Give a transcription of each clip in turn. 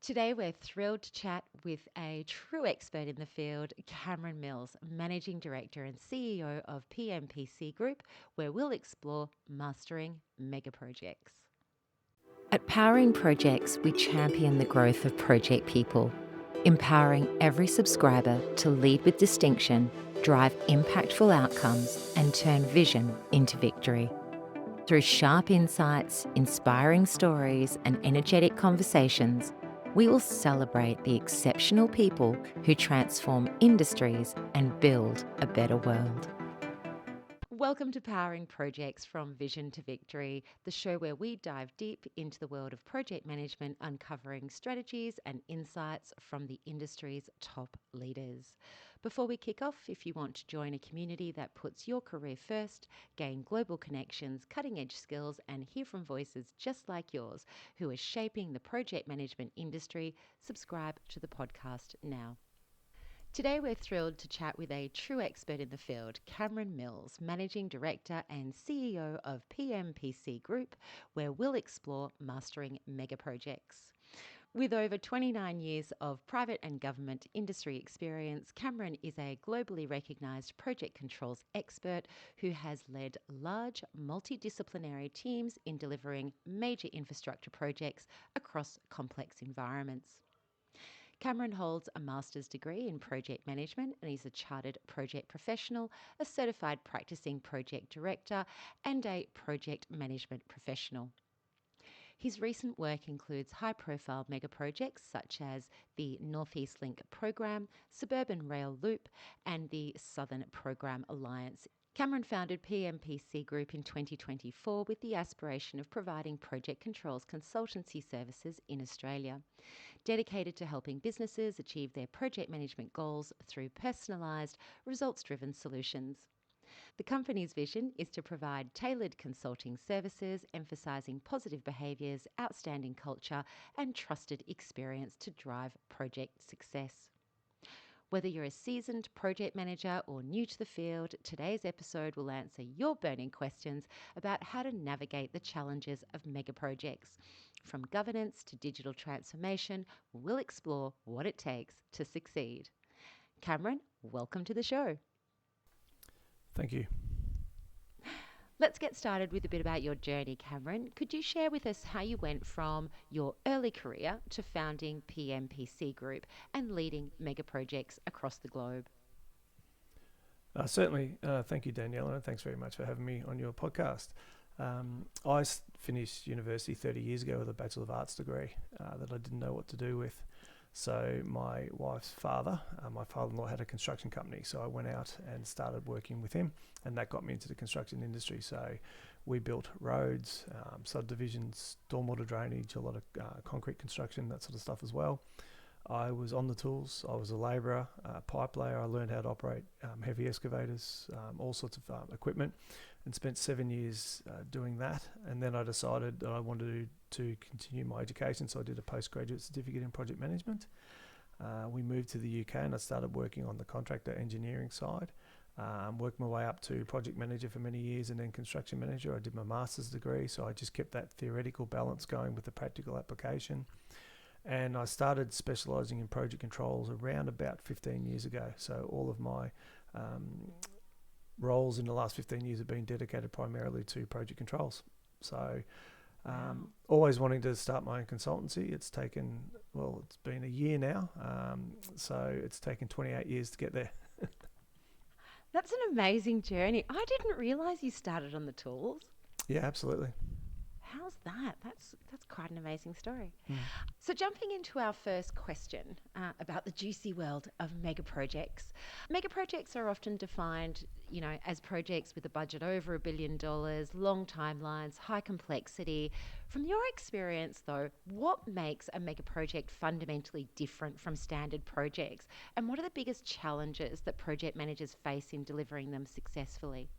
Today, we're thrilled to chat with a true expert in the field, Cameron Mills, Managing Director and CEO of PMPC Group, where we'll explore mastering megaprojects. At Powering ProjeX, we champion the growth of project people, empowering every subscriber to lead with distinction, drive impactful outcomes, and turn vision into victory. Through sharp insights, inspiring stories, and energetic conversations, we will celebrate the exceptional people who transform industries and build a better world. Welcome to Powering Projects from Vision to Victory, the show where we dive deep into the world of project management, uncovering strategies and insights from the industry's top leaders. Before we kick off, if you want to join a community that puts your career first, gain global connections, cutting-edge skills, and hear from voices just like yours who are shaping the project management industry, subscribe to the podcast now. Today, we're thrilled to chat with a true expert in the field, Cameron Mills, Managing Director and CEO of PMPC Group, where we'll explore mastering megaprojects. With over 29 years of private and government industry experience, Cameron is a globally recognised project controls expert who has led large multidisciplinary teams in delivering major infrastructure projects across complex environments. Cameron holds a master's degree in project management and is a chartered project professional, a certified practicing project director, and a project management professional. His recent work includes high-profile megaprojects such as the Northeast Link Program, Suburban Rail Loop, and the Southern Program Alliance. Cameron founded PMPC Group in 2024 with the aspiration of providing project controls consultancy services in Australia, dedicated to helping businesses achieve their project management goals through personalised, results-driven solutions. The company's vision is to provide tailored consulting services, emphasising positive behaviours, outstanding culture, and trusted experience to drive project success. Whether you're a seasoned project manager or new to the field, today's episode will answer your burning questions about how to navigate the challenges of megaprojects. From governance to digital transformation, we'll explore what it takes to succeed. Cameron, welcome to the show. Thank you. Let's get started with a bit about your journey, Cameron. Could you share with us how you went from your early career to founding PMPC Group and leading megaprojects across the globe? Certainly. Thank you, Daniela, and thanks very much for having me on your podcast. I finished university 30 years ago with a Bachelor of Arts degree that I didn't know what to do with. So my wife's father, my father-in-law had a construction company, so I went out and started working with him, and that got me into the construction industry. So we built roads, subdivisions, stormwater drainage, a lot of concrete construction, that sort of stuff as well. I was on the tools. I was a labourer, pipe layer. I learned how to operate heavy excavators, all sorts of equipment, and spent 7 years doing that. And then I decided that I wanted to continue my education, so I did a postgraduate certificate in project management. We moved to the UK and I started working on the contractor engineering side. Worked my way up to project manager for many years and then construction manager. I did my master's degree, so I just kept that theoretical balance going with the practical application. And I started specialising in project controls around about 15 years ago. So all of my roles in the last 15 years have been dedicated primarily to project controls. So always wanting to start my own consultancy. It's been a year now. So it's taken 28 years to get there. That's an amazing journey. I didn't realise you started on the tools. Yeah, absolutely. How's that? That's quite an amazing story. So jumping into our first question about the juicy world of megaprojects. Megaprojects are often defined, as projects with a budget over $1 billion, long timelines, high complexity. From your experience, though, what makes a megaproject fundamentally different from standard projects? And what are the biggest challenges that project managers face in delivering them successfully?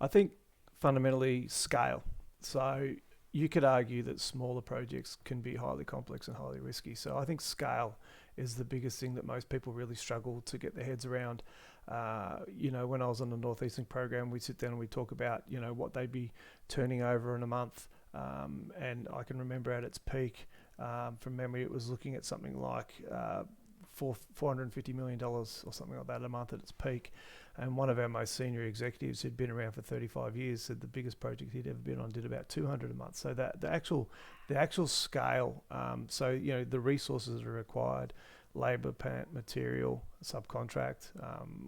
I think fundamentally scale. So you could argue that smaller projects can be highly complex and highly risky. So I think scale is the biggest thing that most people really struggle to get their heads around. When I was on the Northeast Link program, we sit down and we talk about, what they'd be turning over in a month. And I can remember at its peak, From memory, it was looking at something like $450 million or something like that a month at its peak. And one of our most senior executives, who'd been around for 35 years, said the biggest project he'd ever been on did about 200 a month. So that the actual scale, so the resources that are required, labour, plant, material, subcontract,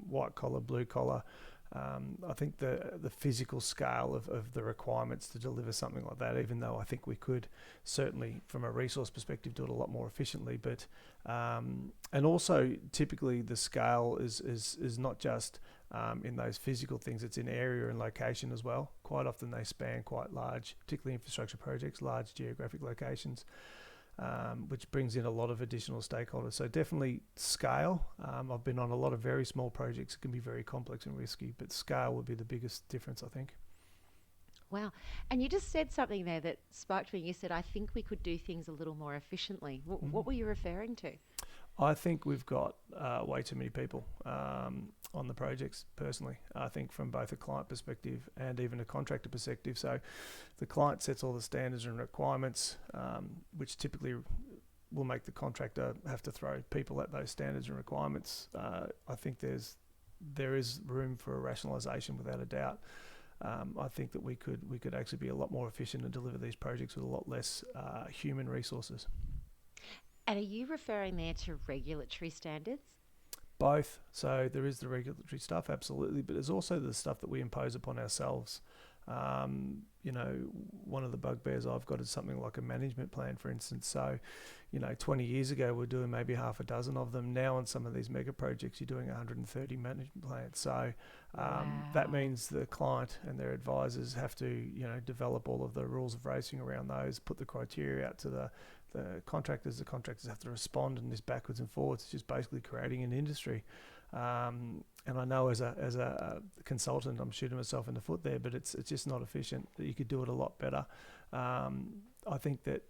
white collar, blue collar. I think the physical scale of the requirements to deliver something like that, even though I think we could certainly from a resource perspective do it a lot more efficiently, but and also typically the scale is not just in those physical things, it's in area and location as well. Quite often they span quite large, particularly infrastructure projects, large geographic locations. Which brings in a lot of additional stakeholders. So definitely scale. I've been on a lot of very small projects. It can be very complex and risky, but scale would be the biggest difference, I think. Wow. And you just said something there that sparked me. You said, I think we could do things a little more efficiently. What were you referring to? I think we've got way too many people on the projects, personally. I think from both a client perspective and even a contractor perspective. So the client sets all the standards and requirements, which typically will make the contractor have to throw people at those standards and requirements. I think there is room for a rationalisation without a doubt. I think that we could actually be a lot more efficient and deliver these projects with a lot less human resources. And are you referring there to regulatory standards? Both. So there is the regulatory stuff, absolutely, but there's also the stuff that we impose upon ourselves. One of the bugbears I've got is something like a management plan, for instance. So, 20 years ago, we're doing maybe half a dozen of them. Now on some of these mega projects, you're doing 130 management plans. So that means the client and their advisors have to, develop all of the rules of racing around those, put the criteria out to the contractors. The contractors have to respond, and this backwards and forwards is just basically creating an industry. And I know as a consultant, I'm shooting myself in the foot there, but it's just not efficient. You could do it a lot better. I think that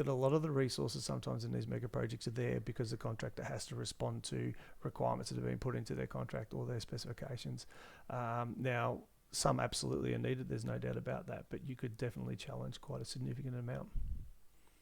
a lot of the resources sometimes in these mega projects are there because the contractor has to respond to requirements that have been put into their contract or their specifications. Now, some absolutely are needed. There's no doubt about that, but you could definitely challenge quite a significant amount.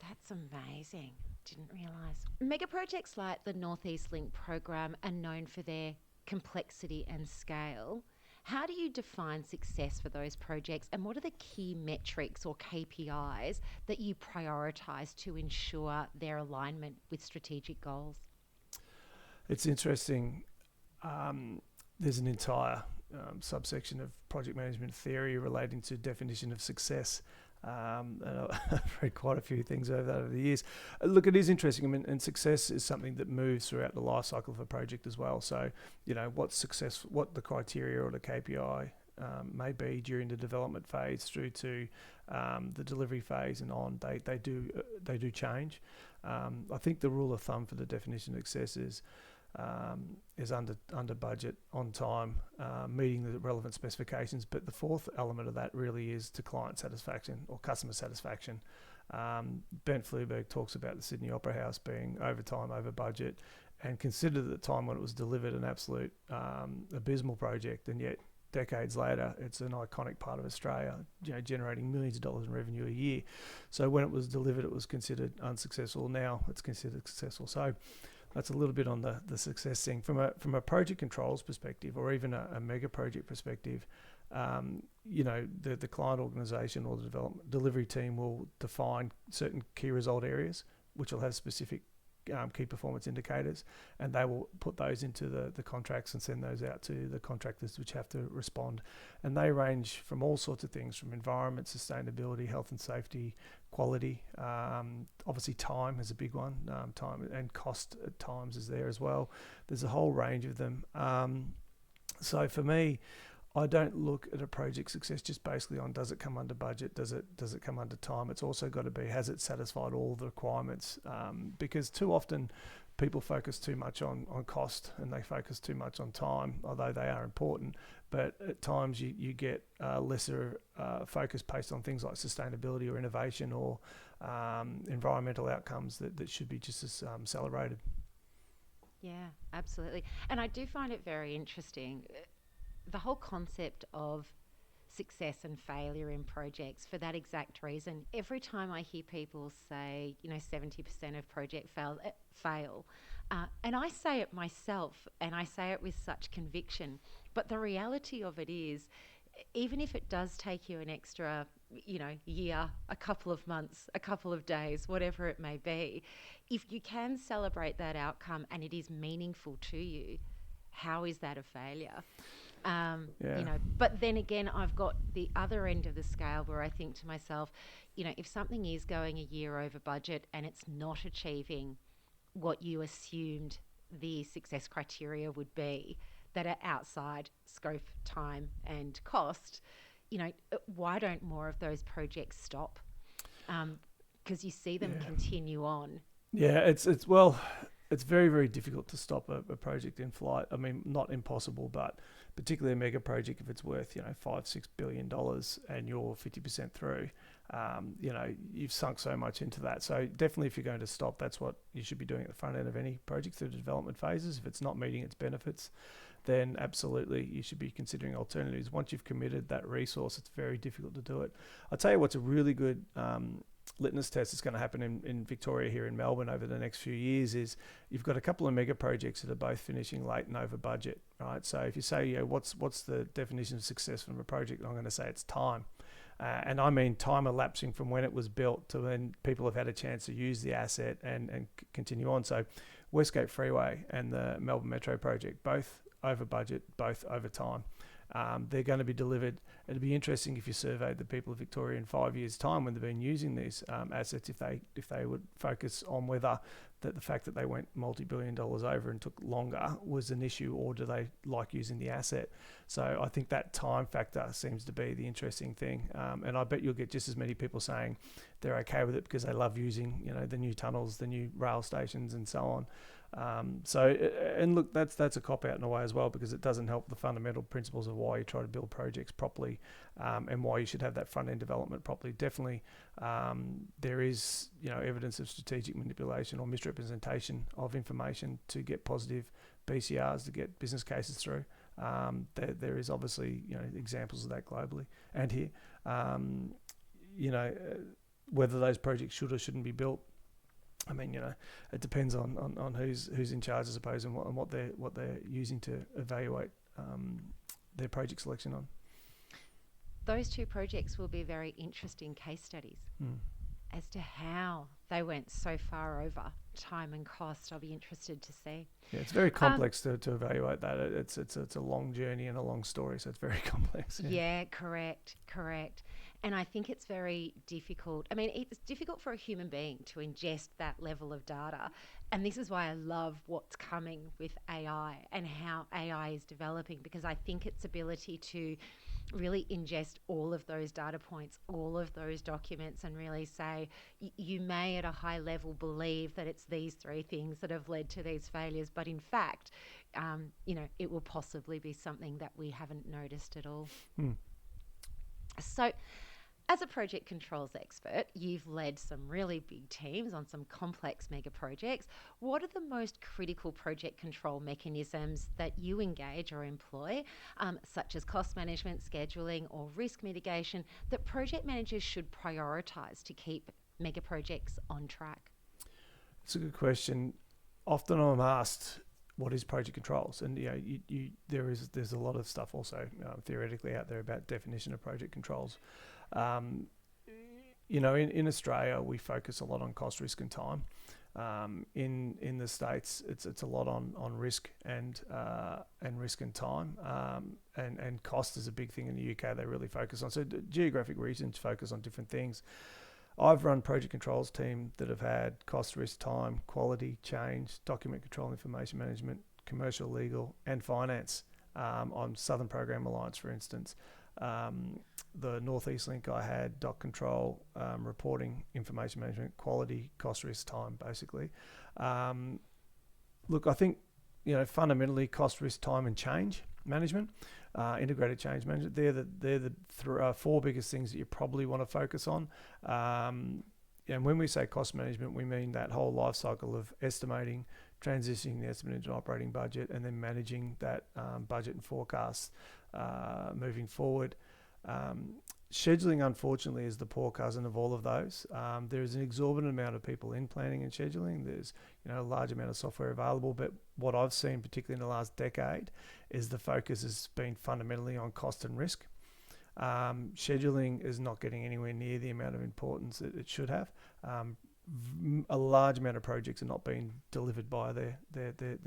That's amazing. Didn't realise. Mega projects like the Northeast Link program are known for their complexity and scale. How do you define success for those projects, and what are the key metrics or KPIs that you prioritise to ensure their alignment with strategic goals? It's interesting. There's an entire subsection of project management theory relating to definition of success. And I've read quite a few things over the years. Look, it is interesting. I mean, and success is something that moves throughout the life cycle of a project as well. So, what the criteria or the KPI may be during the development phase through to the delivery phase and on, they do change. I think the rule of thumb for the definition of success is under budget, on time, meeting the relevant specifications. But the fourth element of that really is to client satisfaction or customer satisfaction. Bent Fluberg talks about the Sydney Opera House being over time, over budget, and considered at the time when it was delivered an absolute abysmal project, and yet decades later it's an iconic part of Australia, generating millions of dollars in revenue a year. So when it was delivered, it was considered unsuccessful. Now it's considered successful. So that's a little bit on the success thing. From a project controls perspective, or even a mega project perspective, the client organisation or the delivery team will define certain key result areas, which will have specific key performance indicators, and they will put those into the contracts and send those out to the contractors, which have to respond. And they range from all sorts of things, from environment, sustainability, health and safety, quality. Obviously time is a big one. Time and cost at times is there as well. There's a whole range of them. So for me, I don't look at a project success just basically on does it come under budget, does it come under time. It's also got to be, has it satisfied all the requirements? Because too often people focus too much on cost, and they focus too much on time, although they are important. But at times you get lesser focus based on things like sustainability or innovation or environmental outcomes that should be just as celebrated. Yeah, absolutely. And I do find it very interesting, the whole concept of success and failure in projects for that exact reason. Every time I hear people say, 70% of project fail, and I say it myself, and I say it with such conviction, but the reality of it is, even if it does take you an extra, year, a couple of months, a couple of days, whatever it may be, if you can celebrate that outcome and it is meaningful to you, how is that a failure? Yeah. But then again, I've got the other end of the scale where I think to myself, if something is going a year over budget and it's not achieving what you assumed the success criteria would be that are outside scope, time, and cost, why don't more of those projects stop? Because you see them continue on. Yeah, it's very, very difficult to stop a project in flight. I mean, not impossible, but particularly a mega project, if it's worth, $5-6 billion and you're 50% through, you've sunk so much into that. So definitely, if you're going to stop, that's what you should be doing at the front end of any project through the development phases. If it's not meeting its benefits, then absolutely you should be considering alternatives. Once you've committed that resource, it's very difficult to do it. I'll tell you what's a really good litmus test that's going to happen in Victoria here in Melbourne over the next few years is you've got a couple of mega projects that are both finishing late and over budget, right? So if you say, what's the definition of success from a project, I'm going to say it's time. And I mean time elapsing from when it was built to when people have had a chance to use the asset and continue on. So Westgate Freeway and the Melbourne Metro project, both over budget, both over time. They're going to be delivered. It'd be interesting if you surveyed the people of Victoria in 5 years' time when they've been using these assets, if they would focus on whether the fact that they went multi-billion dollars over and took longer was an issue, or do they like using the asset? So I think that time factor seems to be the interesting thing. And I bet you'll get just as many people saying they're okay with it because they love using, the new tunnels, the new rail stations, and so on. And look, that's a cop out in a way as well, because it doesn't help the fundamental principles of why you try to build projects properly, and why you should have that front end development properly. Definitely, there is evidence of strategic manipulation or misrepresentation of information to get positive BCRs, to get business cases through. There is obviously examples of that globally and here. Whether those projects should or shouldn't be built, I mean, it depends on who's in charge, I suppose, and what they're using to evaluate their project selection on. Those two projects will be very interesting case studies as to how they went so far over time and cost. I'll be interested to see. Yeah, it's very complex to evaluate that. It's a long journey and a long story, so it's very complex. Yeah, correct. And I think it's very difficult. I mean, it's difficult for a human being to ingest that level of data. And this is why I love what's coming with AI and how AI is developing, because I think its ability to really ingest all of those data points, all of those documents, and really say, you may at a high level believe that it's these three things that have led to these failures, but in fact, it will possibly be something that we haven't noticed at all. So, as a project controls expert, you've led some really big teams on some complex mega projects. What are the most critical project control mechanisms that you engage or employ, such as cost management, scheduling, or risk mitigation, that project managers should prioritise to keep mega projects on track? It's a good question. Often I'm asked, what is project controls? And there's a lot of stuff also theoretically out there about definition of project controls. In Australia, we focus a lot on cost, risk, and time. In the States, it's a lot on risk and risk and time. And cost is a big thing in the UK. They really focus on. So geographic regions focus on different things. I've run project controls team that have had cost, risk, time, quality, change, document control, information management, commercial, legal, and finance on Southern Program Alliance, for instance. The Northeast Link I had doc control, reporting, information management, quality, cost, risk, time, basically. Look, I think fundamentally cost, risk, time, and change management, integrated change management. They're the four biggest things that you probably want to focus on. And when we say cost management, we mean that whole life cycle of estimating, transitioning the estimate into an operating budget, and then managing that budget and forecast moving forward. Scheduling, unfortunately, is the poor cousin of all of those. There is an exorbitant amount of people in planning and scheduling. There's a large amount of software available, but what I've seen, particularly in the last decade, is the focus has been fundamentally on cost and risk. Scheduling is not getting anywhere near the amount of importance that it should have. A large amount of projects are not being delivered by their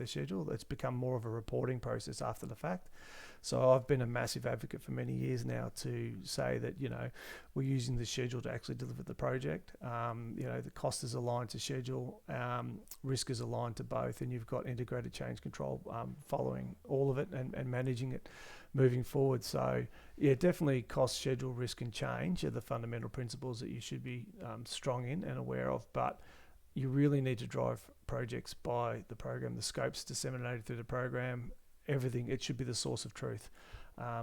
schedule. It's become more of a reporting process after the fact. So I've been a massive advocate for many years now to say that, we're using the schedule to actually deliver the project. The cost is aligned to schedule, risk is aligned to both, and you've got integrated change control following all of it and managing it moving forward. So yeah, definitely cost, schedule, risk and change are the fundamental principles that you should be strong in and aware of, but you really need to drive projects by the program. The scope's disseminated through the program, everything. It should be the source of truth,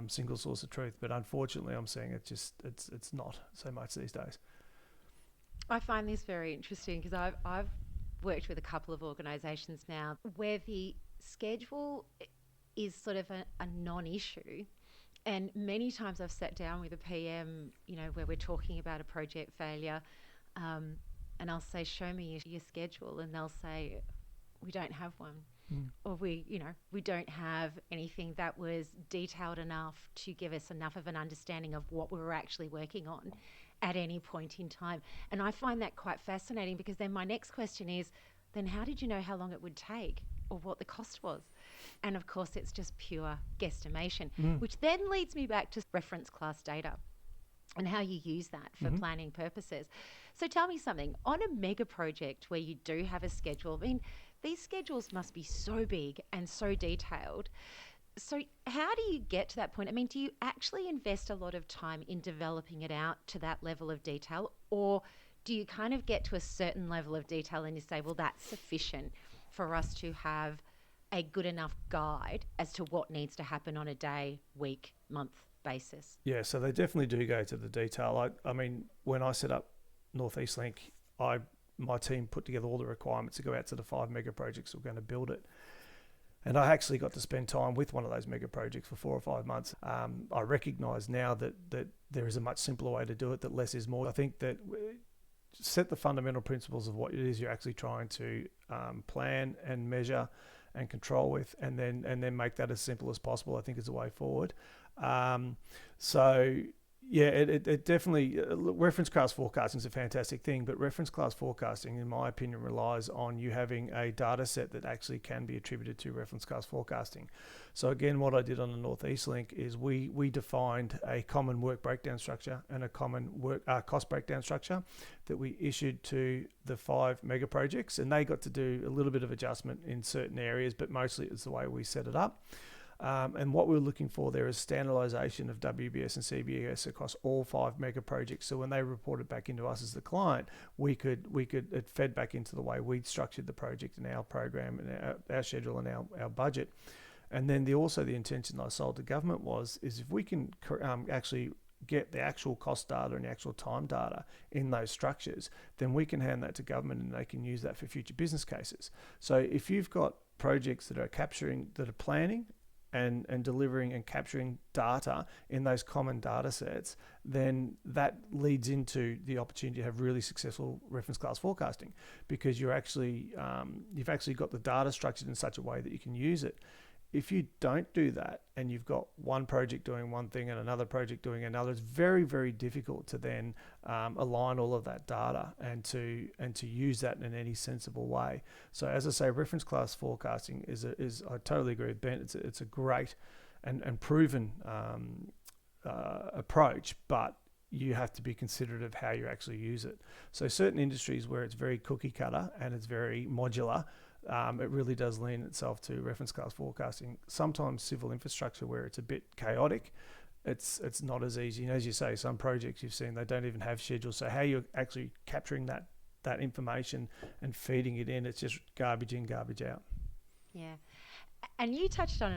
single source of truth, but unfortunately I'm seeing it's not so much these days. I find this very interesting because I've worked with a couple of organisations now where the schedule is sort of a non-issue. And many times I've sat down with a PM, where we're talking about a project failure, and I'll say, show me your schedule. And they'll say, we don't have one. Or we don't have anything that was detailed enough to give us enough of an understanding of what we were actually working on at any point in time. And I find that quite fascinating because then my next question is, then how did you know how long it would take or what the cost was? And of course, it's just pure guesstimation, which then leads me back to reference class data and how you use that for planning purposes. So tell me something, on a mega project where you do have a schedule, I mean, these schedules must be so big and so detailed. So how do you get to that point? I mean, do you actually invest a lot of time in developing it out to that level of detail, or do you kind of get to a certain level of detail and you say, well, that's sufficient for us to have a good enough guide as to what needs to happen on a day, week, month basis? Yeah, so they definitely do go to the detail. I mean, when I set up North East Link, my team put together all the requirements to go out to the 5 mega projects that were going to build it. And I actually got to spend time with one of those mega projects for 4 or 5 months. I recognise now that there is a much simpler way to do it, that less is more. I think that set the fundamental principles of what it is you're actually trying to plan and measure and control with, and then make that as simple as possible, I think is the way forward. So yeah, it definitely, reference class forecasting is a fantastic thing, but reference class forecasting, in my opinion, relies on you having a data set that actually can be attributed to reference class forecasting. So again, what I did on the North East Link is we defined a common work breakdown structure and a common cost breakdown structure that we issued to the 5 mega projects, and they got to do a little bit of adjustment in certain areas, but mostly it's the way we set it up. And what we're looking for there is standardization of WBS and CBS across all 5 mega projects. So when they reported back into us as the client, it fed back into the way we'd structured the project and our program and our schedule and our budget. And then the intention I sold to government is if we can actually get the actual cost data and the actual time data in those structures, then we can hand that to government and they can use that for future business cases. So if you've got projects that are planning and delivering and capturing data in those common data sets, then that leads into the opportunity to have really successful reference class forecasting, because you've actually got the data structured in such a way that you can use it. If you don't do that and you've got one project doing one thing and another project doing another, it's very, very difficult to then align all of that data and to use that in any sensible way. So as I say, reference class forecasting is I totally agree with Ben. It's a great and proven approach, but you have to be considerate of how you actually use it. So certain industries where it's very cookie cutter and it's very modular, it really does lean itself to reference class forecasting. Sometimes civil infrastructure where it's a bit chaotic, it's not as easy. And as you say, some projects you've seen, they don't even have schedules. So how you're actually capturing that information and feeding it in, it's just garbage in, garbage out. Yeah. And you touched on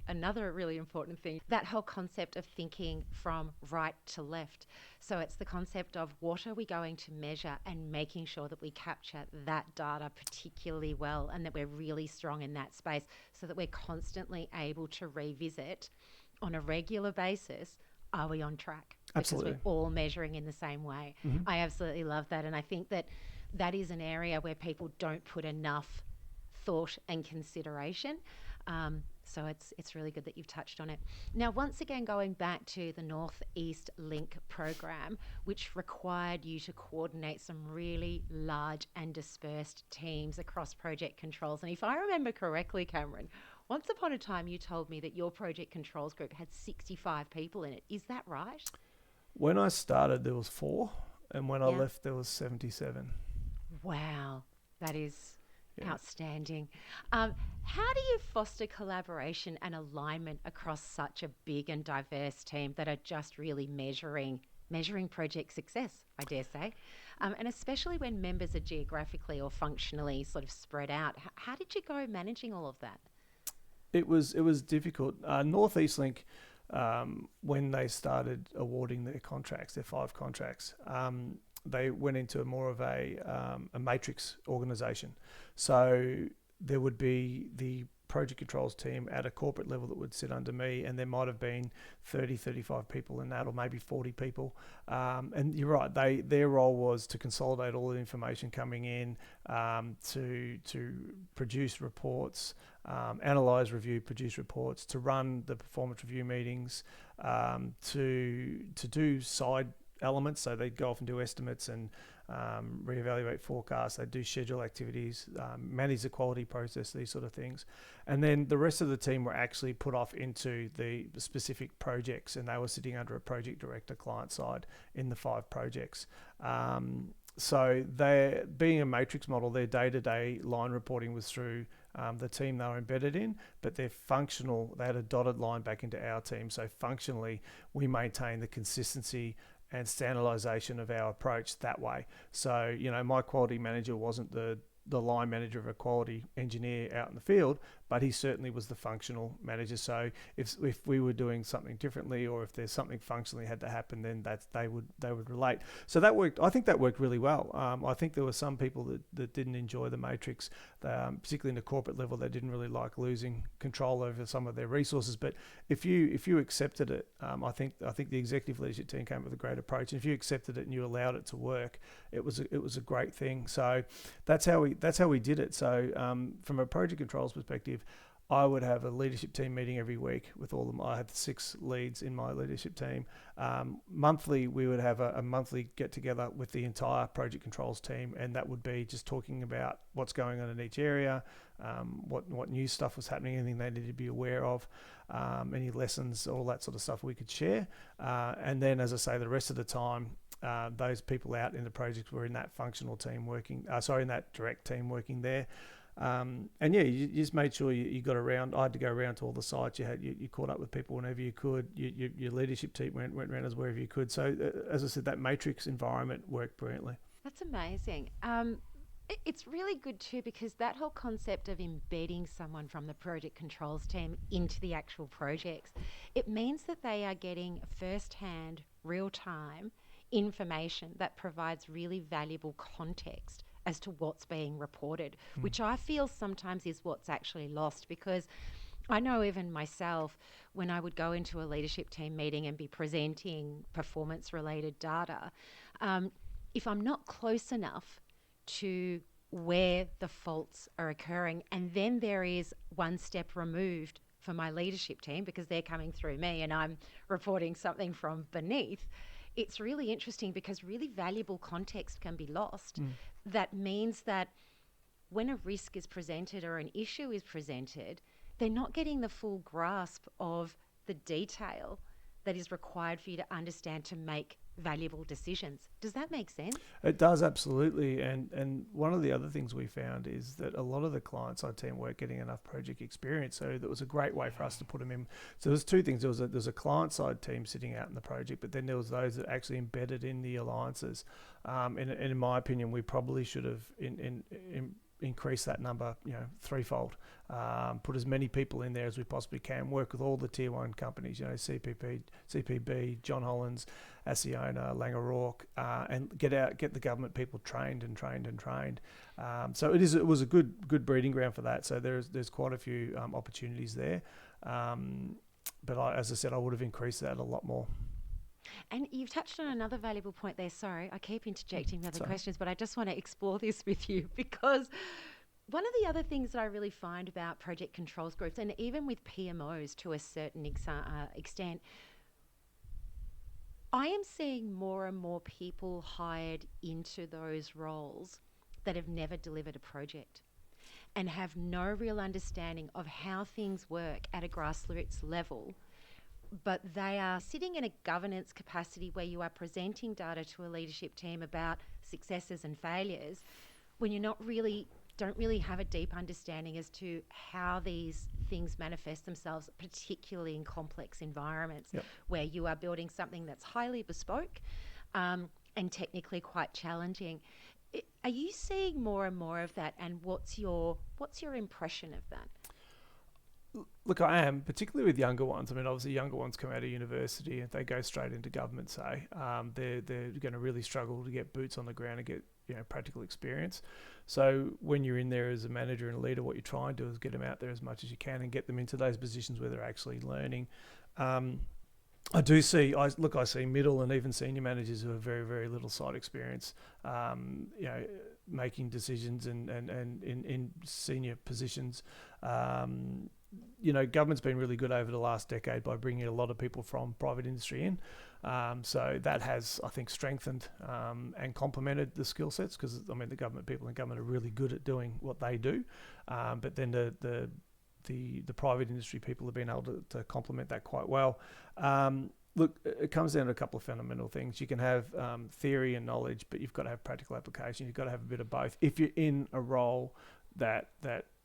another really important thing, that whole concept of thinking from right to left. So it's the concept of what are we going to measure and making sure that we capture that data particularly well and that we're really strong in that space so that we're constantly able to revisit on a regular basis are we on track? Because Absolutely. we're all measuring in the same way. Mm-hmm. I absolutely love that. And I think that that is an area where people don't put enough thought and consideration. So it's really good that you've touched on it. Now, once again, going back to the Northeast Link program, which required you to coordinate some really large and dispersed teams across project controls. And if I remember correctly, Cameron, once upon a time you told me that your project controls group had 65 people in it. Is that right? When I started, there was 4, and when I Yeah. left, there was 77. Wow, that is Yeah. outstanding. How do you foster collaboration and alignment across such a big and diverse team that are just really measuring project success, I dare say, and especially when members are geographically or functionally sort of spread out? How did you go managing all of that? It was difficult. Northeast Link, when they started awarding their contracts, their 5 contracts, they went into more of a matrix organisation. So there would be the project controls team at a corporate level that would sit under me, and there might have been 30, 35 people in that, or maybe 40 people. And you're right, their role was to consolidate all the information coming in, to produce reports, analyze, review, produce reports, to run the performance review meetings, to do side elements. So they'd go off and do estimates and reevaluate forecasts. They do schedule activities, manage the quality process, these sort of things. And then the rest of the team were actually put off into the specific projects, and they were sitting under a project director client side in the 5 projects. So they, being a matrix model, their day-to-day line reporting was through the team they were embedded in, but they had a dotted line back into our team. So functionally, we maintain the consistency and standardization of our approach that way. So, my quality manager wasn't the line manager of a quality engineer out in the field, but he certainly was the functional manager. So if we were doing something differently, or if there's something functionally had to happen, then they would relate. So that worked. I think that worked really well. I think there were some people that didn't enjoy the matrix, particularly in the corporate level. They didn't really like losing control over some of their resources. But if you accepted it, I think the executive leadership team came up with a great approach. And if you accepted it and you allowed it to work, it was a great thing. So that's how we did it. So from a project controls perspective, I would have a leadership team meeting every week with all of them. I had 6 leads in my leadership team. Monthly, we would have a monthly get together with the entire project controls team, and that would be just talking about what's going on in each area, what new stuff was happening, anything they needed to be aware of, any lessons, all that sort of stuff we could share. And then, as I say, the rest of the time, those people out in the projects were in that functional team working, in that direct team working there. And yeah, you just made sure you got around. I had to go around to all the sites. You caught up with people whenever you could. Your leadership team went around as wherever you could. So as I said, that matrix environment worked brilliantly. That's amazing. It's really good too, because that whole concept of embedding someone from the project controls team into the actual projects, it means that they are getting first-hand, real-time information that provides really valuable context as to what's being reported, which I feel sometimes is what's actually lost. Because I know even myself, when I would go into a leadership team meeting and be presenting performance related data, if I'm not close enough to where the faults are occurring, and then there is one step removed for my leadership team because they're coming through me and I'm reporting something from beneath, it's really interesting because really valuable context can be lost. That means that when a risk is presented or an issue is presented, they're not getting the full grasp of the detail that is required for you to understand to make valuable decisions. Does that make sense? It does, absolutely. And one of the other things we found is that a lot of the clients on team weren't getting enough project experience. So that was a great way for us to put them in. So there's 2 things. There's a client side team sitting out in the project, but then there was those that actually embedded in the alliances. And in my opinion, we probably should have increase that number, threefold. Put as many people in there as we possibly can. Work with all the tier 1 companies, CPB, John Hollands, Asiona, Langer O'Rourke, and get the government people trained. So it was a good breeding ground for that. So there's quite a few opportunities there. But as I said, I would have increased that a lot more. And you've touched on another valuable point there. Sorry, I keep interjecting with other So, questions, but I just want to explore this with you because one of the other things that I really find about project controls groups, and even with PMOs to a certain extent, I am seeing more and more people hired into those roles that have never delivered a project and have no real understanding of how things work at a grassroots level, but they are sitting in a governance capacity where you are presenting data to a leadership team about successes and failures when you're not really don't really have a deep understanding as to how these things manifest themselves, particularly in complex environments yep. where you are building something that's highly bespoke and technically quite challenging. Are you seeing more and more of that? And what's your impression of that? Look, I am, particularly with younger ones. I mean, obviously, younger ones come out of university and they go straight into government, say. They're going to really struggle to get boots on the ground and get practical experience. So when you're in there as a manager and a leader, what you try and do is get them out there as much as you can and get them into those positions where they're actually learning. I see middle and even senior managers who have very, very little site experience, making decisions and in senior positions. Government's been really good over the last decade by bringing a lot of people from private industry in. So that has, I think, strengthened and complemented the skill sets because, the government people in government are really good at doing what they do. But then the private industry people have been able to complement that quite well. Look, it comes down to a couple of fundamental things. You can have theory and knowledge, but you've got to have practical application. You've got to have a bit of both. If you're in a role that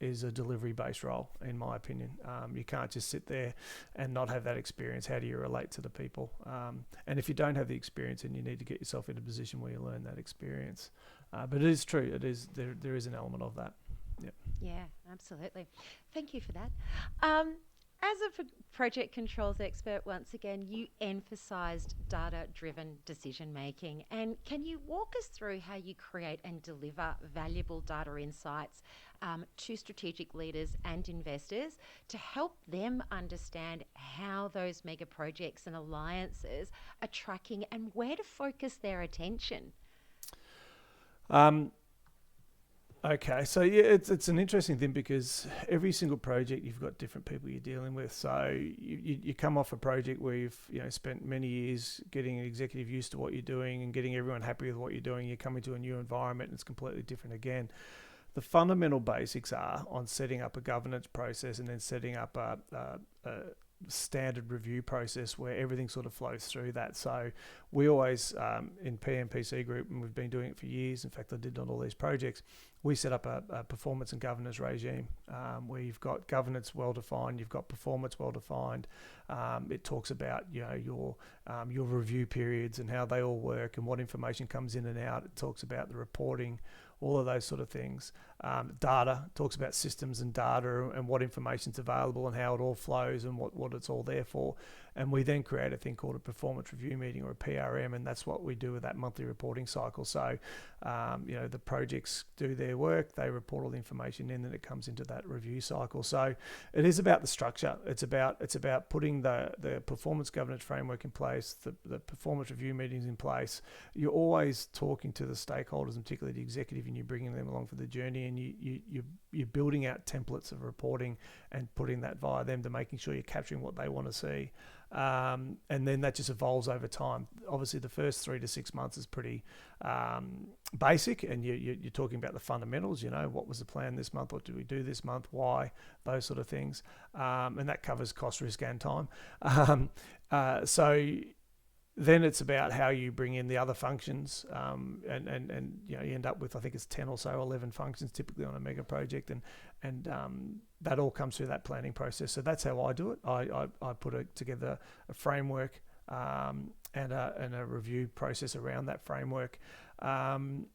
is a delivery-based role, in my opinion, you can't just sit there and not have that experience. How do you relate to the people? And if you don't have the experience, then you need to get yourself in a position where you learn that experience. But it is true. There is an element of that. Yep. Yeah, absolutely. Thank you for that. As a project controls expert, once again, you emphasised data-driven decision making. And can you walk us through how you create and deliver valuable data insights to strategic leaders and investors to help them understand how those mega projects and alliances are tracking and where to focus their attention? Okay, so yeah, it's an interesting thing because every single project you've got different people you're dealing with. So you come off a project where you've spent many years getting an executive used to what you're doing and getting everyone happy with what you're doing. You come into a new environment and it's completely different again. The fundamental basics are on setting up a governance process and then setting up a standard review process where everything sort of flows through that. So we always, in PMPC Group, and we've been doing it for years, in fact I did on all these projects, we set up a performance and governance regime where you've got governance well defined, you've got performance well defined. It talks about your review periods and how they all work and what information comes in and out. It talks about the reporting, all of those sort of things. Data talks about systems and data and what information's available and how it all flows and what it's all there for. And we then create a thing called a performance review meeting or a PRM, and that's what we do with that monthly reporting cycle. So, the projects do their work, they report all the information in, and it comes into that review cycle. So it is about the structure. It's about putting the performance governance framework in place, the performance review meetings in place. You're always talking to the stakeholders, and particularly the executive, and you're bringing them along for the journey, and you're building out templates of reporting and putting that via them to making sure you're capturing what they want to see. And then that just evolves over time. Obviously, the first 3 to 6 months is pretty basic, and you're talking about the fundamentals. What was the plan this month? What did we do this month? Why? Those sort of things. And that covers cost, risk, and time. So then it's about how you bring in the other functions, and you end up with, I think it's 10 or so, 11 functions typically on a mega project, and that all comes through that planning process. So that's how I do it. I put together a framework and a review process around that framework. And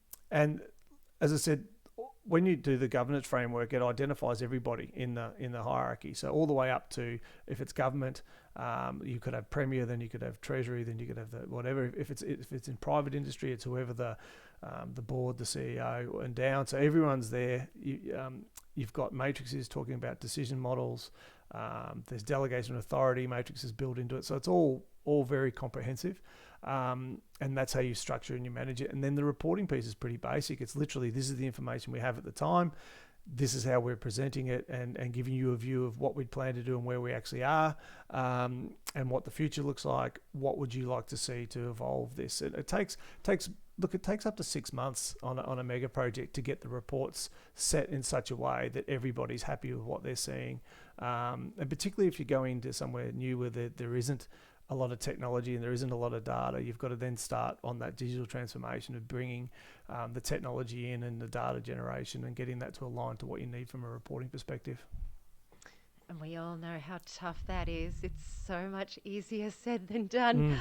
as I said, when you do the governance framework, it identifies everybody in the hierarchy. So all the way up to, if it's government, you could have Premier, then you could have Treasury, then you could have the whatever. If it's in private industry, it's whoever the board, the CEO, and down. So everyone's there. You've got matrices talking about decision models. There's delegation of authority matrices built into it. So it's all all very comprehensive. And that's how you structure and you manage it. And then the reporting piece is pretty basic. It's literally, this is the information we have at the time. This is how we're presenting it, and giving you a view of what we'd plan to do and where we actually are, and what the future looks like. What would you like to see to evolve this? It takes up to 6 months on a mega project to get the reports set in such a way that everybody's happy with what they're seeing. And particularly if you go into somewhere new where there isn't a lot of technology and there isn't a lot of data, you've got to then start on that digital transformation of bringing the technology in and the data generation and getting that to align to what you need from a reporting perspective. And we all know how tough that is. It's so much easier said than done.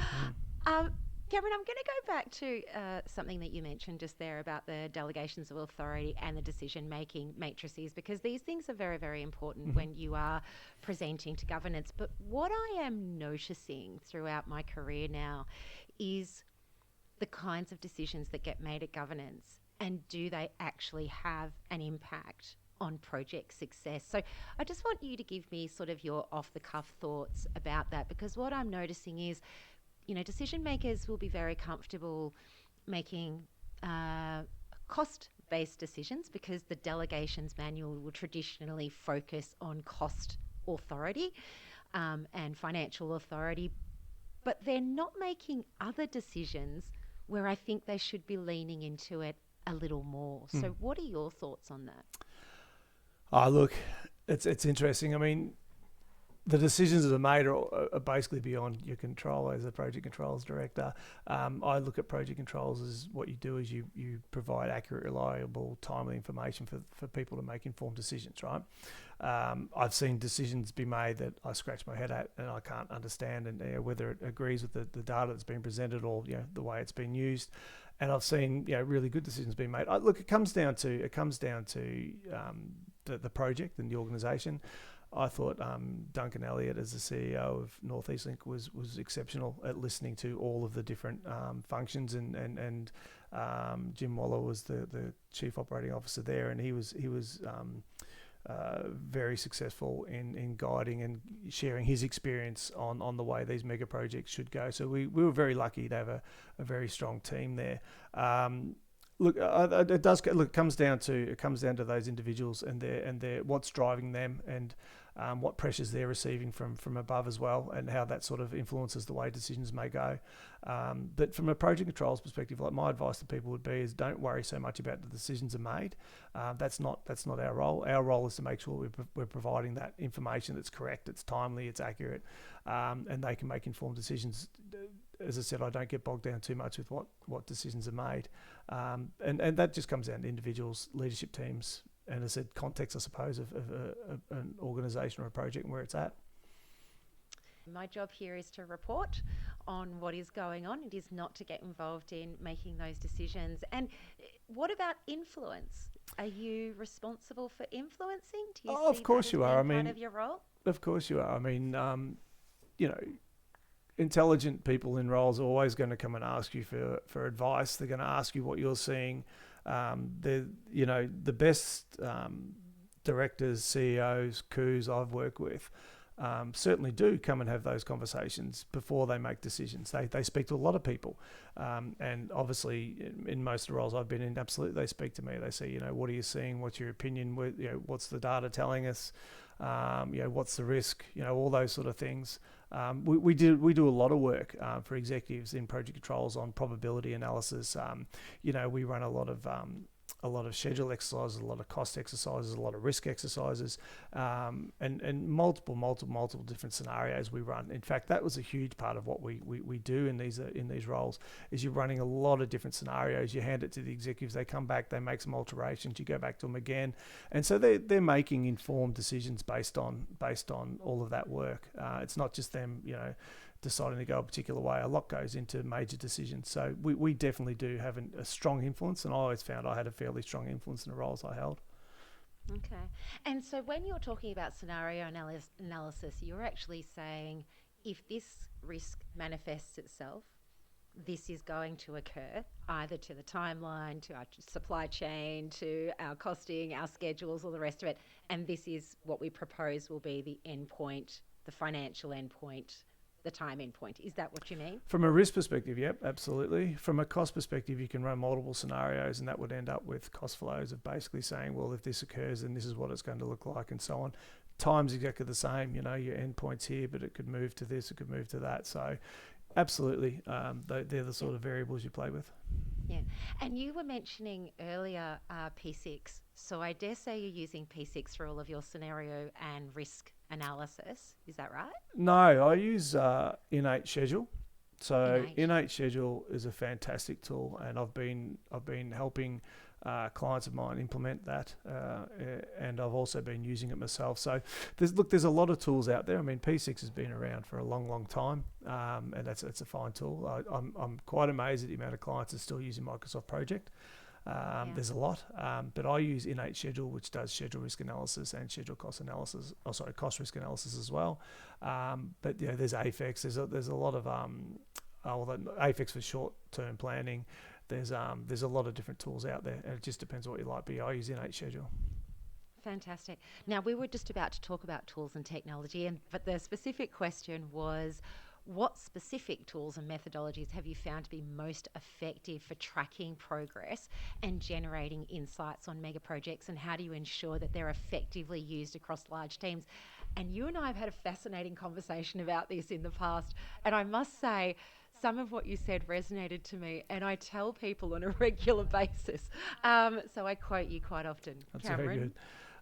Um, Cameron, I'm going to go back to something that you mentioned just there about the delegations of authority and the decision-making matrices, because these things are very, very important when you are presenting to governance. But what I am noticing throughout my career now is the kinds of decisions that get made at governance, and do they actually have an impact on project success? So I just want you to give me sort of your off-the-cuff thoughts about that, because what I'm noticing is, decision makers will be very comfortable making cost-based decisions, because the delegations manual will traditionally focus on cost authority and financial authority, but they're not making other decisions where I think they should be leaning into it a little more. So what are your thoughts on that? Look, it's interesting. I mean, the decisions that are made are basically beyond your control as a project controls director. I look at project controls as what you do is you provide accurate, reliable, timely information for people to make informed decisions, right? I've seen decisions be made that I scratch my head at and I can't understand, and whether it agrees with the data that's been presented or the way it's been used. And I've seen really good decisions being made. Look, it comes down to the project and the organisation. I thought Duncan Elliott, as the CEO of North East Link, was exceptional at listening to all of the different functions, and Jim Waller was the chief operating officer there, and he was very successful in guiding and sharing his experience on the way these mega projects should go. So we were very lucky to have a very strong team there. Look, it comes down to those individuals and their what's driving them, and what pressures they're receiving from above as well, and how that sort of influences the way decisions may go. But from a project controls perspective, like, my advice to people would be is don't worry so much about the decisions are made. That's not our role. Our role is to make sure we're providing that information that's correct, it's timely, it's accurate, and they can make informed decisions. As I said, I don't get bogged down too much with what decisions are made. And that just comes down to individuals, leadership teams, and as I said, context, I suppose, of an organisation or a project and where it's at. My job here is to report on what is going on. It is not to get involved in making those decisions. And what about influence? Are you responsible for influencing? Do you see of course that as you are. being part of your role? Of course you are. I mean, intelligent people in roles are always going to come and ask you for advice. They're going to ask you what you're seeing. The best directors, CEOs, coups I've worked with certainly do come and have those conversations before they make decisions. They speak to a lot of people, and obviously in most of the roles I've been in, absolutely they speak to me. They say, what are you seeing? What's your opinion? What's the data telling us? What's the risk? All those sort of things. We do a lot of work for executives in project controls on probability analysis. We run a lot of schedule exercises, a lot of cost exercises, a lot of risk exercises, and multiple different scenarios we run. In fact, that was a huge part of what we do in these roles, is you're running a lot of different scenarios. You hand it to the executives, they come back, they make some alterations, you go back to them again, and so they're making informed decisions based on all of that work. It's not just them, deciding to go a particular way. A lot goes into major decisions. So we definitely do have a strong influence, and I always found I had a fairly strong influence in the roles I held. Okay. And so when you're talking about scenario analysis, you're actually saying, if this risk manifests itself, this is going to occur, either to the timeline, to our supply chain, to our costing, our schedules, all the rest of it, and this is what we propose will be the endpoint, the financial endpoint the time endpoint. Is that what you mean? From a risk perspective, yep, absolutely. From a cost perspective, you can run multiple scenarios, and that would end up with cost flows of basically saying, well, if this occurs, then this is what it's going to look like, and so on. Time's exactly the same. You know, your endpoint's here, but it could move to this, it could move to that. So, absolutely, they're the sort of variables you play with. Yeah. And you were mentioning earlier P6. So I dare say you're using P6 for all of your scenario and risk analysis. Is that right? No, I use Innate Schedule. So Innate. Innate Schedule is a fantastic tool, and I've been helping clients of mine implement that, and I've also been using it myself. So there's a lot of tools out there. I mean, P6 has been around for a long time, and that's a fine tool. I'm quite amazed at the amount of clients that are still using Microsoft Project. There's a lot, but I use Innate Schedule, which does schedule risk analysis and schedule cost analysis. Oh, sorry, cost risk analysis as well. But yeah, there's AFEX. There's a lot of AFEX for short-term planning. There's a lot of different tools out there, and it just depends what you like. But I use Innate Schedule. Fantastic. Now, we were just about to talk about tools and technology, but the specific question was, what specific tools and methodologies have you found to be most effective for tracking progress and generating insights on mega projects, and how do you ensure that they're effectively used across large teams? And you and I have had a fascinating conversation about this in the past, and I must say, some of what you said resonated to me, and I tell people on a regular basis. So I quote you quite often. That's Cameron. very good.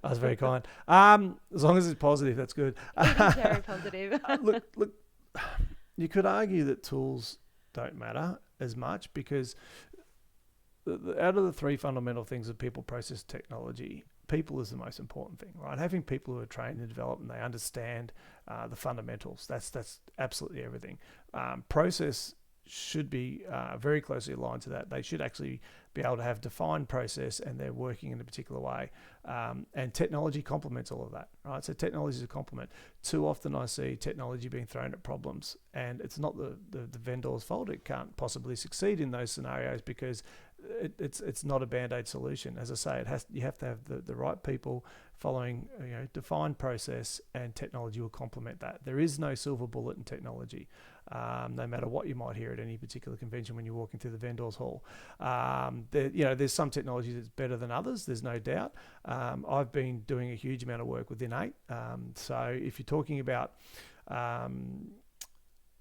That was very kind. As long as it's positive, that's good. It is very positive. Look, you could argue that tools don't matter as much, because out of the three fundamental things of people, process, technology, people is the most important thing, right? Having people who are trained and developed and they understand the fundamentals, that's absolutely everything. Process should be very closely aligned to that. They should actually be able to have defined process, and they're working in a particular way. And technology complements all of that, right? So technology is a complement. Too often I see technology being thrown at problems, and it's not the vendor's fault. It can't possibly succeed in those scenarios because it's not a band-aid solution. As I say, you have to have the right people following defined process, and technology will complement that. There is no silver bullet in technology, no matter what you might hear at any particular convention when you're walking through the vendors hall. There's some technology that's better than others, there's no doubt. I've been doing a huge amount of work with Innate. So if you're talking about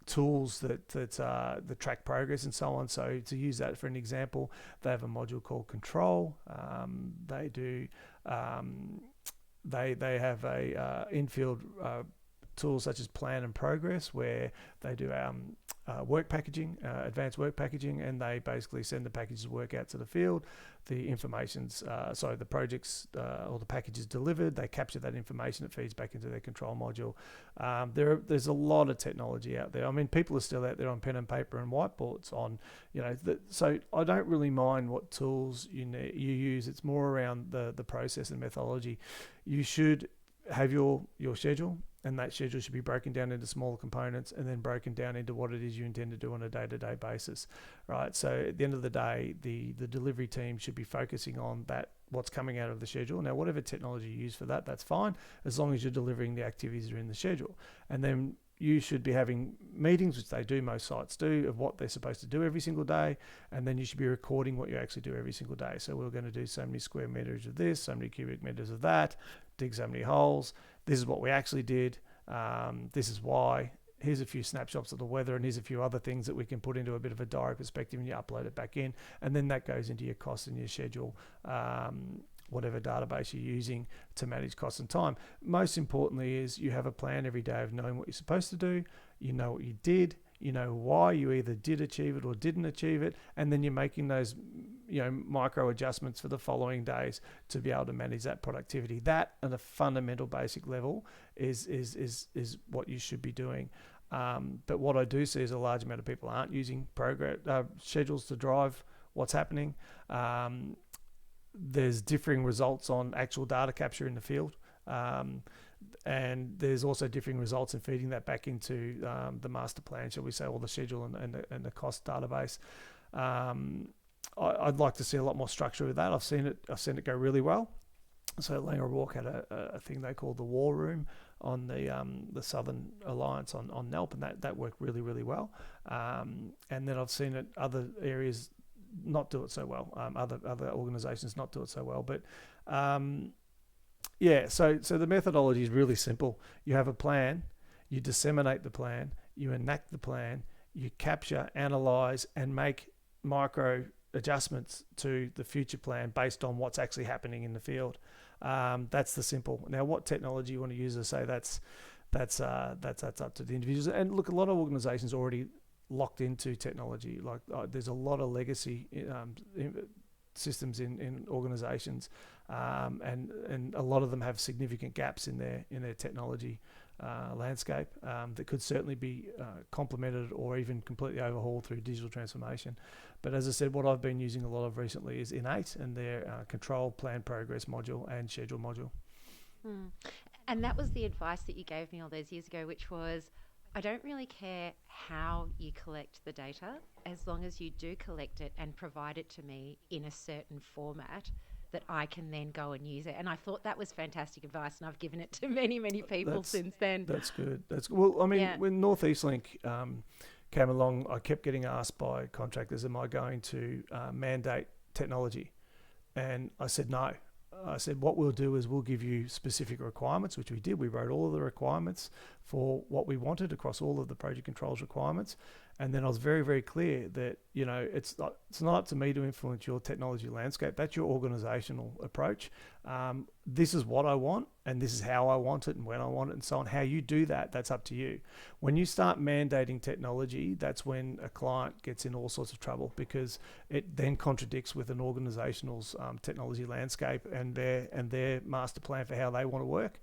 tools that track progress and so on. So to use that for an example, they have a module called Control. They do. They have a infield tools such as Plan and Progress, where they do work packaging, advanced work packaging, and they basically send the packages of work out to the field. The the projects or the package is delivered. They capture that information. It feeds back into their control module. There's a lot of technology out there. I mean, people are still out there on pen and paper and whiteboards. So I don't really mind what tools you use. It's more around the process and methodology. You should have your schedule, and that schedule should be broken down into smaller components and then broken down into what it is you intend to do on a day-to-day basis, right? So at the end of the day, the delivery team should be focusing on what's coming out of the schedule. Now, whatever technology you use for that, that's fine, as long as you're delivering the activities that are in the schedule. And then you should be having meetings, which they do, most sites do, of what they're supposed to do every single day, and then you should be recording what you actually do every single day. So we're going to do so many square meters of this, so many cubic meters of that, dig so many holes. This is what we actually did. This is why. Here's a few snapshots of the weather, and here's a few other things that we can put into a bit of a diary perspective, and you upload it back in, and then that goes into your costs and your schedule, whatever database you're using to manage costs and time. Most importantly is you have a plan every day of knowing what you're supposed to do, you know what you did, you know why you either did achieve it or didn't achieve it, and then you're making those micro adjustments for the following days to be able to manage that productivity. That, at a fundamental basic level, is what you should be doing. But what I do see is a large amount of people aren't using schedules to drive what's happening. There's differing results on actual data capture in the field. And there's also differing results in feeding that back into the master plan, shall we say, or the schedule and the cost database. I'd like to see a lot more structure with that. I've seen it go really well. So Langer O'Rourke had a thing they called the War Room on the Southern Alliance on NELP, and that worked really, really well. And then I've seen it other areas not do it so well. Other organisations not do it so well. But so the methodology is really simple. You have a plan, you disseminate the plan, you enact the plan, you capture, analyse, and make micro adjustments to the future plan based on what's actually happening in the field. That's the simple. Now, what technology you want to use, I say that's up to the individuals. And look, a lot of organisations already locked into technology. Like there's a lot of legacy systems in organisations, and a lot of them have significant gaps in their technology landscape that could certainly be complemented or even completely overhauled through digital transformation. But as I said, what I've been using a lot of recently is Innate and their control, plan, progress module and schedule module. And that was the advice that you gave me all those years ago, which was, I don't really care how you collect the data, as long as you do collect it and provide it to me in a certain format that I can then go and use it. And I thought that was fantastic advice, and I've given it to many, many people since then. That's good. Well, I mean, when North East Link came along, I kept getting asked by contractors, am I going to mandate technology? And I said no. I said, what we'll do is we'll give you specific requirements, which we did. We wrote all of the requirements for what we wanted across all of the project controls requirements. And then I was very, very clear that, it's not up to me to influence your technology landscape. That's your organizational approach. This is what I want, and this is how I want it and when I want it and so on. How you do that, that's up to you. When you start mandating technology, that's when a client gets in all sorts of trouble, because it then contradicts with an organizational's technology landscape and their master plan for how they want to work.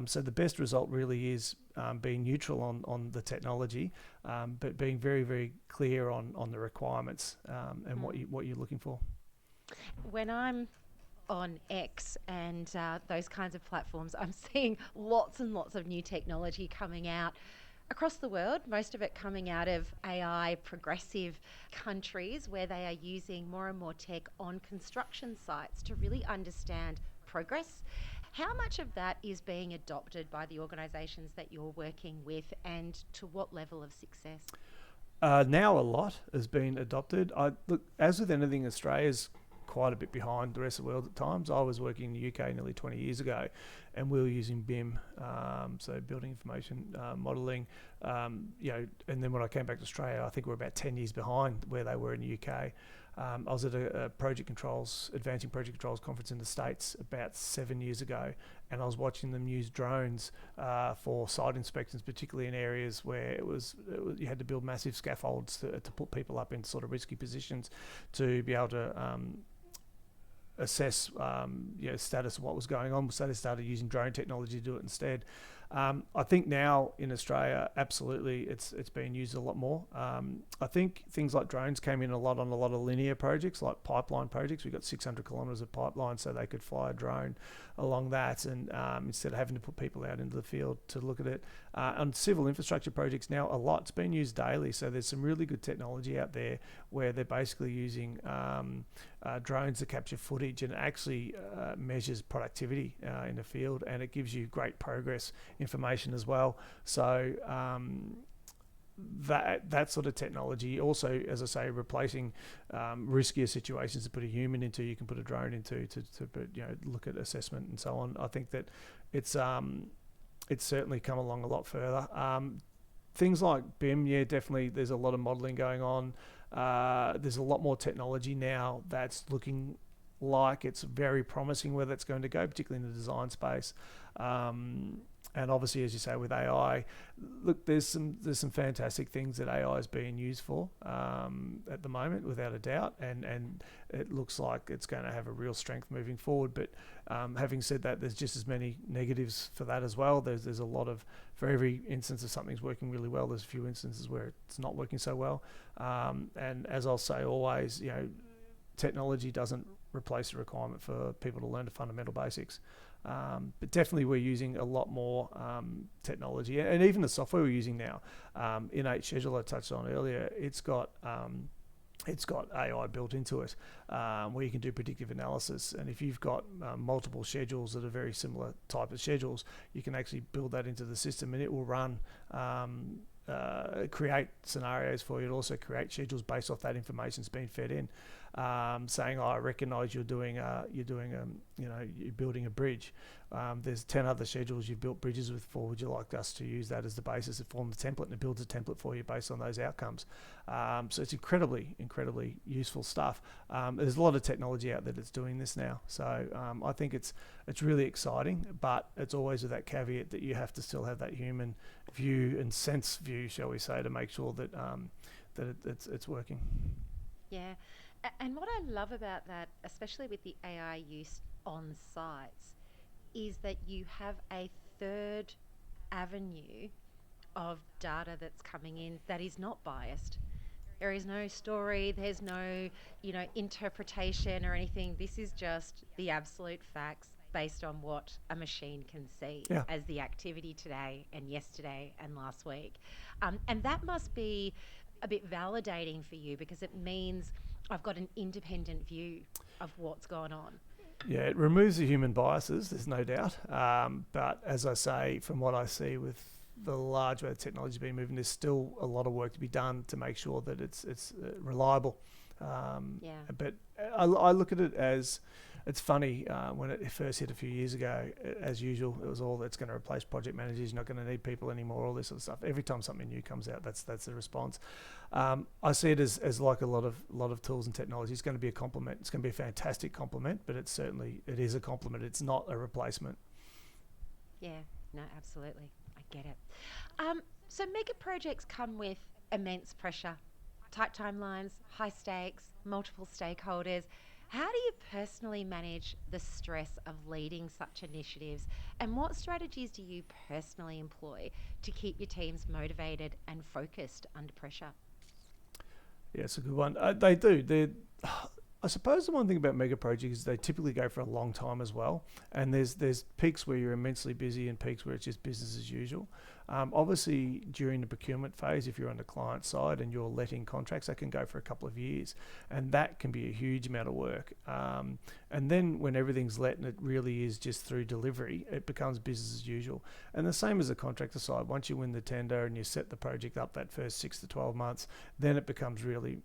So the best result really is being neutral on the technology, but being very, very clear on the requirements and what you're looking for. When I'm on X and those kinds of platforms, I'm seeing lots and lots of new technology coming out across the world, most of it coming out of AI progressive countries, where they are using more and more tech on construction sites to really understand progress. How much of that is being adopted by the organisations that you're working with, and to what level of success? Now a lot has been adopted. Look, as with anything, Australia's quite a bit behind the rest of the world at times. I was working in the UK nearly 20 years ago, and we were using BIM, so building information modelling, and then when I came back to Australia, I think we're about 10 years behind where they were in the UK. I was at a Advancing Project Controls conference in the States about 7 years ago, and I was watching them use drones for site inspections, particularly in areas where you had to build massive scaffolds to put people up in sort of risky positions to be able to assess status of what was going on. So they started using drone technology to do it instead. I think now in Australia, absolutely, it's being used a lot more. I think things like drones came in a lot on a lot of linear projects, like pipeline projects. We got 600 kilometres of pipeline, so they could fly a drone along that, and instead of having to put people out into the field to look at it. On civil infrastructure projects now, a lot's been used daily. So there's some really good technology out there where they're basically using drones to capture footage, and it actually measures productivity in the field, and it gives you great progress information as well. So that sort of technology also, as I say, replacing riskier situations to put a human into, you can put a drone into to look at assessment and so on. I think that it's certainly come along a lot further. Things like BIM, definitely there's a lot of modelling going on. There's a lot more technology now that's looking like it's very promising where that's going to go, particularly in the design space. And obviously, as you say, with AI, look, there's some fantastic things that AI is being used for at the moment, without a doubt, and it looks like it's going to have a real strength moving forward. But having said that, there's just as many negatives for that as well. There's a lot of, for every instance of something's working really well, there's a few instances where it's not working so well. And as I'll say always, technology doesn't replace the requirement for people to learn the fundamental basics. But definitely we're using a lot more technology, and even the software we're using now, Innate Schedule I touched on earlier, it's got it's got AI built into it, where you can do predictive analysis. And if you've got multiple schedules that are very similar type of schedules, you can actually build that into the system, and it will run, create scenarios for you. It'll also create schedules based off that information that's been fed in, saying, "Oh, I recognise you're building a bridge. There's 10 other schedules you've built bridges with for. Would you like us to use that as the basis to form the template?" And it builds a template for you based on those outcomes. So it's incredibly useful stuff. There's a lot of technology out there that's doing this now. So I think it's really exciting, but it's always with that caveat that you have to still have that human view and sense view, shall we say, to make sure that it's working. Yeah. And what I love about that, especially with the AI use on sites, is that you have a third avenue of data that's coming in that is not biased. There is no story, there's no, interpretation or anything. This is just the absolute facts based on what a machine can see Yeah. as the activity today and yesterday and last week. And that must be a bit validating for you, because it means I've got an independent view of what's going on. Yeah, it removes the human biases, there's no doubt. But as I say, from what I see with the large way the technology has been moving, there's still a lot of work to be done to make sure that it's reliable. Yeah. But I look at it as, it's funny, when it first hit a few years ago, as usual, it was all that's going to replace project managers, you're not going to need people anymore, all this sort of stuff. Every time something new comes out, that's the response. I see it as like a lot of tools and technology. It's going to be a complement. It's going to be a fantastic complement, but it is a complement. It's not a replacement. Yeah, no, absolutely. I get it. So mega projects come with immense pressure, tight timelines, high stakes, multiple stakeholders. How do you personally manage the stress of leading such initiatives, and what strategies do you personally employ to keep your teams motivated and focused under pressure? Yeah, it's a good one. They do. I suppose the one thing about mega projects is they typically go for a long time as well. And there's peaks where you're immensely busy and peaks where it's just business as usual. Obviously, during the procurement phase, if you're on the client side and you're letting contracts, that can go for a couple of years. And that can be a huge amount of work. And then when everything's let and it really is just through delivery, it becomes business as usual. And the same as the contractor side. Once you win the tender and you set the project up that first 6 to 12 months, then it becomes really,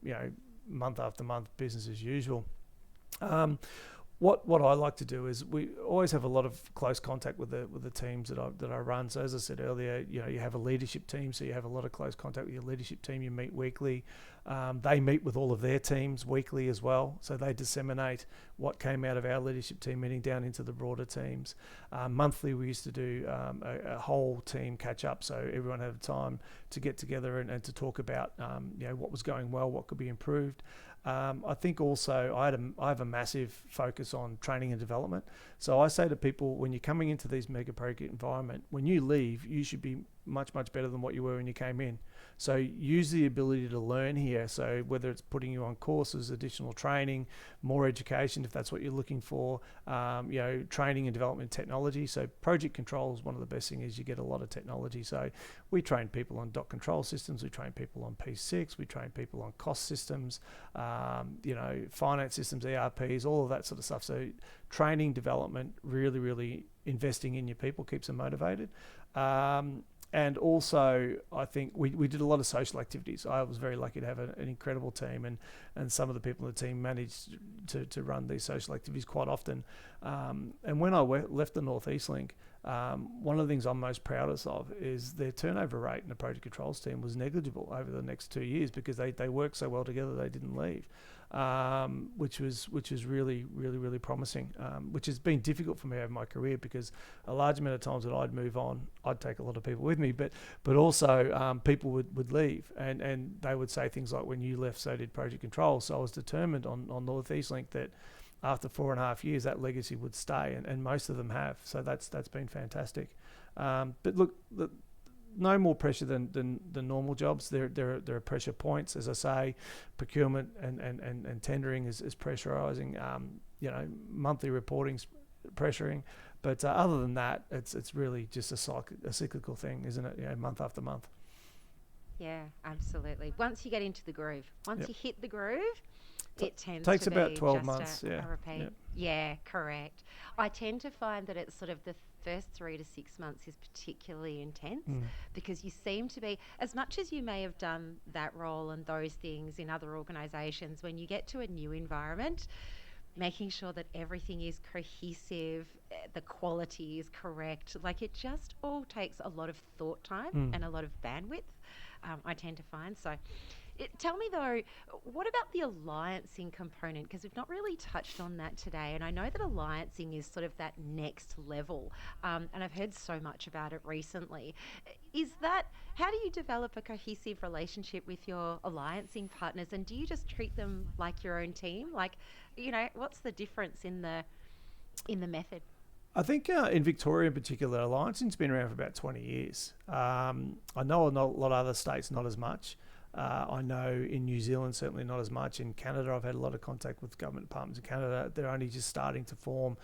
month after month, business as usual. What I like to do is we always have a lot of close contact with the teams that I run. So as I said earlier, you have a leadership team, so you have a lot of close contact with your leadership team. You meet weekly. They meet with all of their teams weekly as well, so they disseminate what came out of our leadership team meeting down into the broader teams. Monthly, we used to do a whole team catch up, so everyone had time to get together and to talk about what was going well, what could be improved. I think also I have a massive focus on training and development. So I say to people, when you're coming into these mega project environment, when you leave, you should be much better than what you were when you came in. So use the ability to learn here. So whether it's putting you on courses, additional training, more education if that's what you're looking for, training and development technology. So project control is one of the best things, is you get a lot of technology. So we train people on dot control systems, we train people on P6, we train people on cost systems, finance systems, ERPs, all of that sort of stuff. So training, development, really investing in your people keeps them motivated. And also, I think we did a lot of social activities. I was very lucky to have an incredible team, and some of the people in the team managed to run these social activities quite often. And when I left the North East Link, one of the things I'm most proudest of is their turnover rate in the project controls team was negligible over the next 2 years, because they worked so well together they didn't leave, which was really promising, which has been difficult for me over my career, because a large amount of times that I'd move on, I'd take a lot of people with me, but also people would leave, and they would say things like, when you left, so did project control. So I was determined on North East Link that after 4.5 years that legacy would stay, and most of them have. So that's been fantastic. But look, no more pressure than normal jobs. There are pressure points, as I say. Procurement and tendering is pressurizing. Monthly reporting's pressuring. But other than that, it's really just a cyclical thing, isn't it? Month after month. Yeah, absolutely. Once you get into the groove, once Yep. you hit the groove, T- it tends Takes to about be 12 just months. Yeah. a repeat. Yep. Yeah, correct. I tend to find that it's sort of the first 3 to 6 months is particularly intense Mm. because you seem to be, as much as you may have done that role and those things in other organisations, when you get to a new environment, making sure that everything is cohesive, the quality is correct. Like it just all takes a lot of thought time Mm. and a lot of bandwidth, I tend to find. So, tell me though, what about the alliancing component? Because we've not really touched on that today. And I know that alliancing is sort of that next level. And I've heard so much about it recently. Is that, how do you develop a cohesive relationship with your alliancing partners? And do you just treat them like your own team? Like, what's the difference in the method? I think in Victoria in particular, alliancing's been around for about 20 years. I know a lot of other states, not as much. I know in New Zealand, certainly not as much. In Canada, I've had a lot of contact with government departments in Canada. They're only just starting to form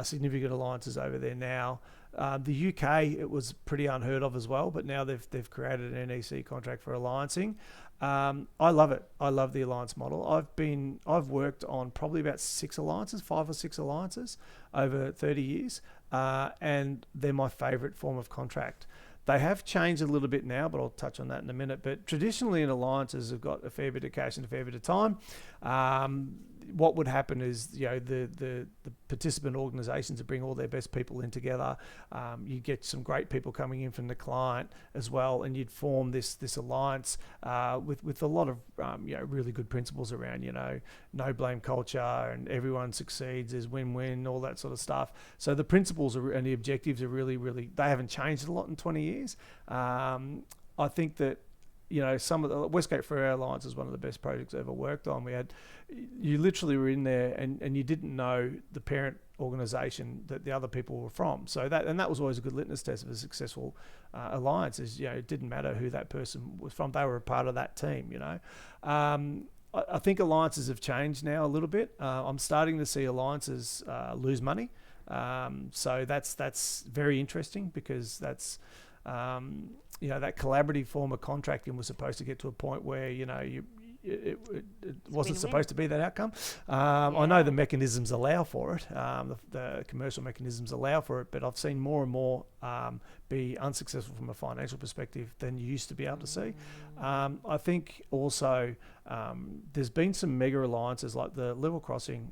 significant alliances over there now. The UK, it was pretty unheard of as well, but now they've created an NEC contract for alliancing. I love it. I love the alliance model. I've worked on probably about 6 alliances, 5 or 6 alliances over 30 years, and they're my favourite form of contract. They have changed a little bit now, but I'll touch on that in a minute. But traditionally, in alliances, have got a fair bit of cash and a fair bit of time. What would happen is, the participant organisations would bring all their best people in together. You get some great people coming in from the client as well, and you'd form this alliance with a lot of really good principles around no blame culture and everyone succeeds, there's win-win, all that sort of stuff. So the principles and the objectives are really they haven't changed a lot in 20 years. I think that some of the Westgate Free Alliance is one of the best projects I ever worked on. You literally were in there and you didn't know the parent organisation that the other people were from. So that was always a good litmus test of a successful alliance. It didn't matter who that person was from; they were a part of that team. I think alliances have changed now a little bit. I'm starting to see alliances lose money. So that's very interesting because that's that collaborative form of contracting was supposed to get to a point where it wasn't supposed to be that outcome. I know the mechanisms allow for it. The commercial mechanisms allow for it, but I've seen more and more be unsuccessful from a financial perspective than you used to be able to see. I think also there's been some mega alliances like the Level Crossing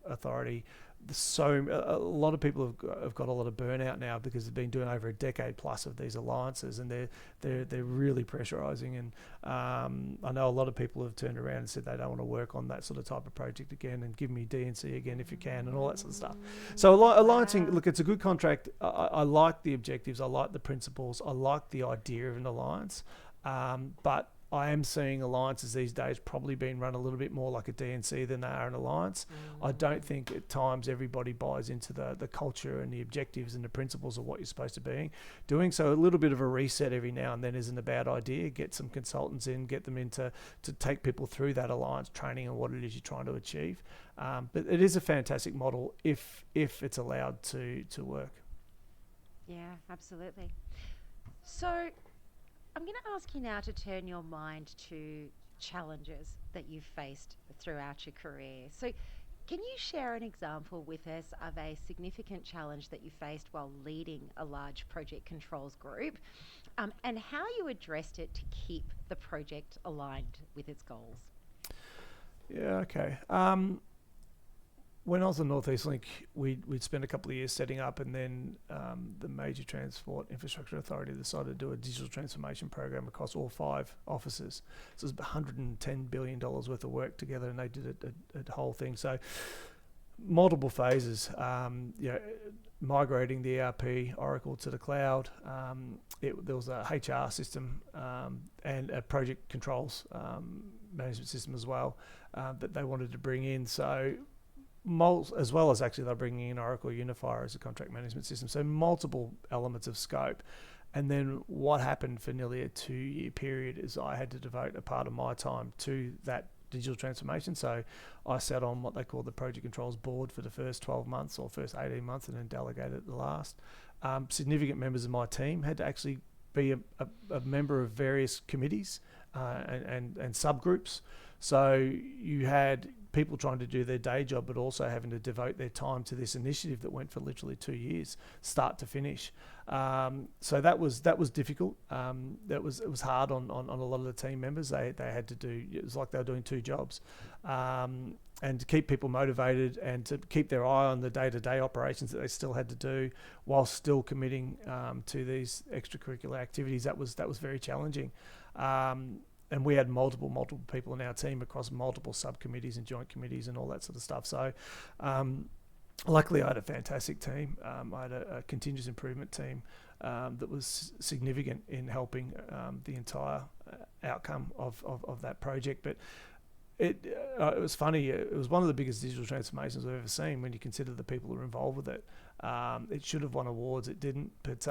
Authority. So a lot of people have got a lot of burnout now because they've been doing over a decade plus of these alliances, and they're really pressurising. And I know a lot of people have turned around and said they don't want to work on that sort of type of project again, and give me DNC again if you can, and all that sort of stuff. So alliancing, look, it's a good contract. I like the objectives, I like the principles, I like the idea of an alliance, but I am seeing alliances these days probably being run a little bit more like a DNC than they are an alliance. I don't think at times everybody buys into the culture and the objectives and the principles of what you're supposed to be doing. So a little bit of a reset every now and then isn't a bad idea. Get some consultants in, get them in to take people through that alliance training and what it is you're trying to achieve. But it is a fantastic model if it's allowed to work. Yeah, absolutely. So I'm going to ask you now to turn your mind to challenges that you've faced throughout your career. So, can you share an example with us of a significant challenge that you faced while leading a large project controls group, and how you addressed it to keep the project aligned with its goals? Yeah, okay. When I was in North East Link, we'd spent a couple of years setting up, and then the Major Transport Infrastructure Authority decided to do a digital transformation program across all 5 offices. So it was $110 billion worth of work together, and they did a whole thing. So multiple phases, migrating the ERP Oracle to the cloud. There was a HR system and a project controls management system as well that they wanted to bring in. So as well as actually they're bringing in Oracle Unifier as a contract management system. So multiple elements of scope. And then what happened for nearly a 2-year period is I had to devote a part of my time to that digital transformation. So I sat on what they call the project controls board for the first 12 months or first 18 months and then delegated at the last. Significant members of my team had to actually be a member of various committees and subgroups. So you had people trying to do their day job, but also having to devote their time to this initiative that went for literally 2 years, start to finish. So that was difficult. It was hard on a lot of the team members. They had to do, it was like they were doing two jobs. And to keep people motivated and to keep their eye on the day-to-day operations that they still had to do while still committing to these extracurricular activities, that was very challenging. And we had multiple people in our team across multiple subcommittees and joint committees and all that sort of stuff. So luckily I had a fantastic team. I had a continuous improvement team that was significant in helping the entire outcome of that project. But it was funny. It was one of the biggest digital transformations I've ever seen when you consider the people who were involved with it. It should have won awards. It didn't. But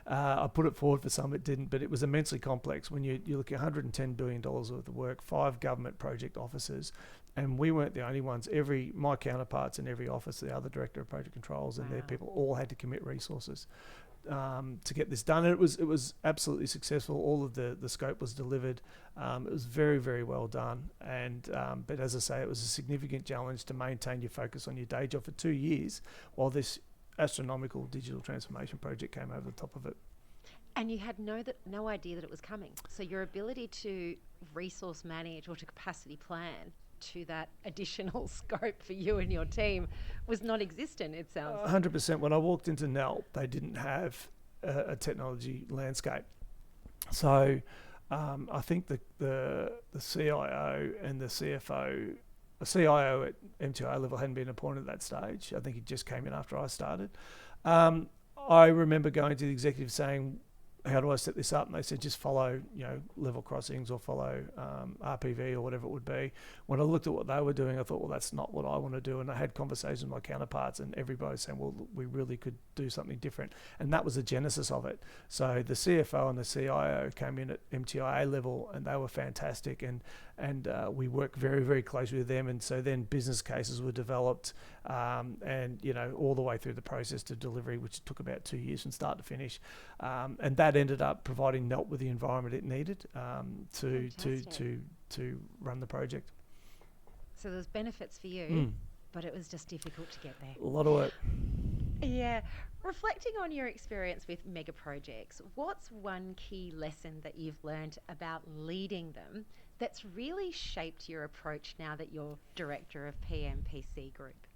I put it forward for some. It didn't. But it was immensely complex. When you look at $110 billion worth of work, 5 government project officers, and we weren't the only ones. My counterparts in every office, the other director of project controls and their people all had to commit resources to get this done. And it was absolutely successful. All of the scope was delivered. It was very, very well done. And but as I say, it was a significant challenge to maintain your focus on your day job for 2 years while this astronomical digital transformation project came over the top of it. And you had no idea that it was coming. So your ability to resource manage or to capacity plan to that additional scope for you and your team was non-existent, it sounds. 100%. When I walked into NELP, they didn't have a technology landscape. So I think the CIO and the CFO, the CIO at MTI level hadn't been appointed at that stage. I think he just came in after I started. I remember going to the executive saying, how do I set this up? And they said, just follow, level crossings or follow RPV or whatever it would be. When I looked at what they were doing, I thought, well, that's not what I want to do. And I had conversations with my counterparts and everybody was saying, well, we really could do something different. And that was the genesis of it. So the CFO and the CIO came in at MTIA level and they were fantastic. And we worked very, very closely with them. And so then business cases were developed and, all the way through the process to delivery, which took about 2 years from start to finish. And that ended up providing NELP with the environment it needed to run the project. So there's benefits for you, but it was just difficult to get there. A lot of work. Yeah. Reflecting on your experience with Megaprojects, what's one key lesson that you've learned about leading them that's really shaped your approach now that you're director of PMPC Group?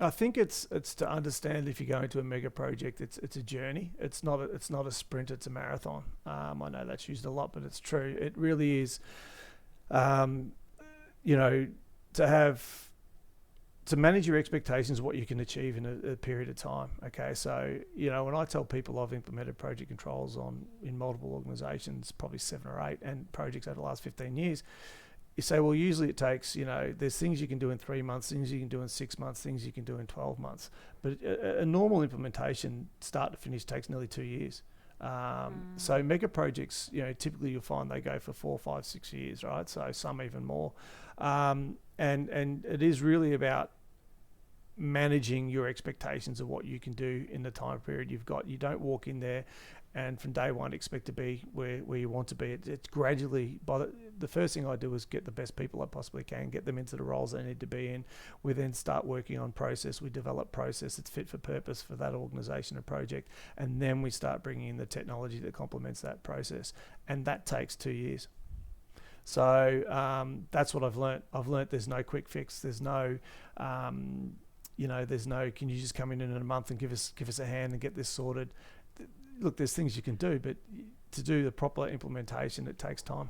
I think it's to understand if you go into a mega project, it's a journey. It's not a sprint. It's a marathon. I know that's used a lot, but it's true. It really is. To manage your expectations of what you can achieve in a period of time. Okay, so when I tell people I've implemented project controls in multiple organisations, probably 7 or 8, and projects over the last 15 years. You say, well, usually it takes, there's things you can do in 3 months, things you can do in 6 months, things you can do in 12 months. But a normal implementation, start to finish, takes nearly 2 years. So mega projects, typically you'll find they go for 4, 5, 6 years, right? So some even more. And it is really about managing your expectations of what you can do in the time period you've got. You don't walk in there and from day one expect to be where you want to be. It's gradually, the first thing I do is get the best people I possibly can, get them into the roles they need to be in. We then start working on process. We develop process that's fit for purpose for that organisation or project. And then we start bringing in the technology that complements that process. And that takes 2 years. So that's what I've learnt. I've learnt there's no quick fix. There's no, there's no, can you just come in a month and give us a hand and get this sorted? Look, there's things you can do, but to do the proper implementation, it takes time.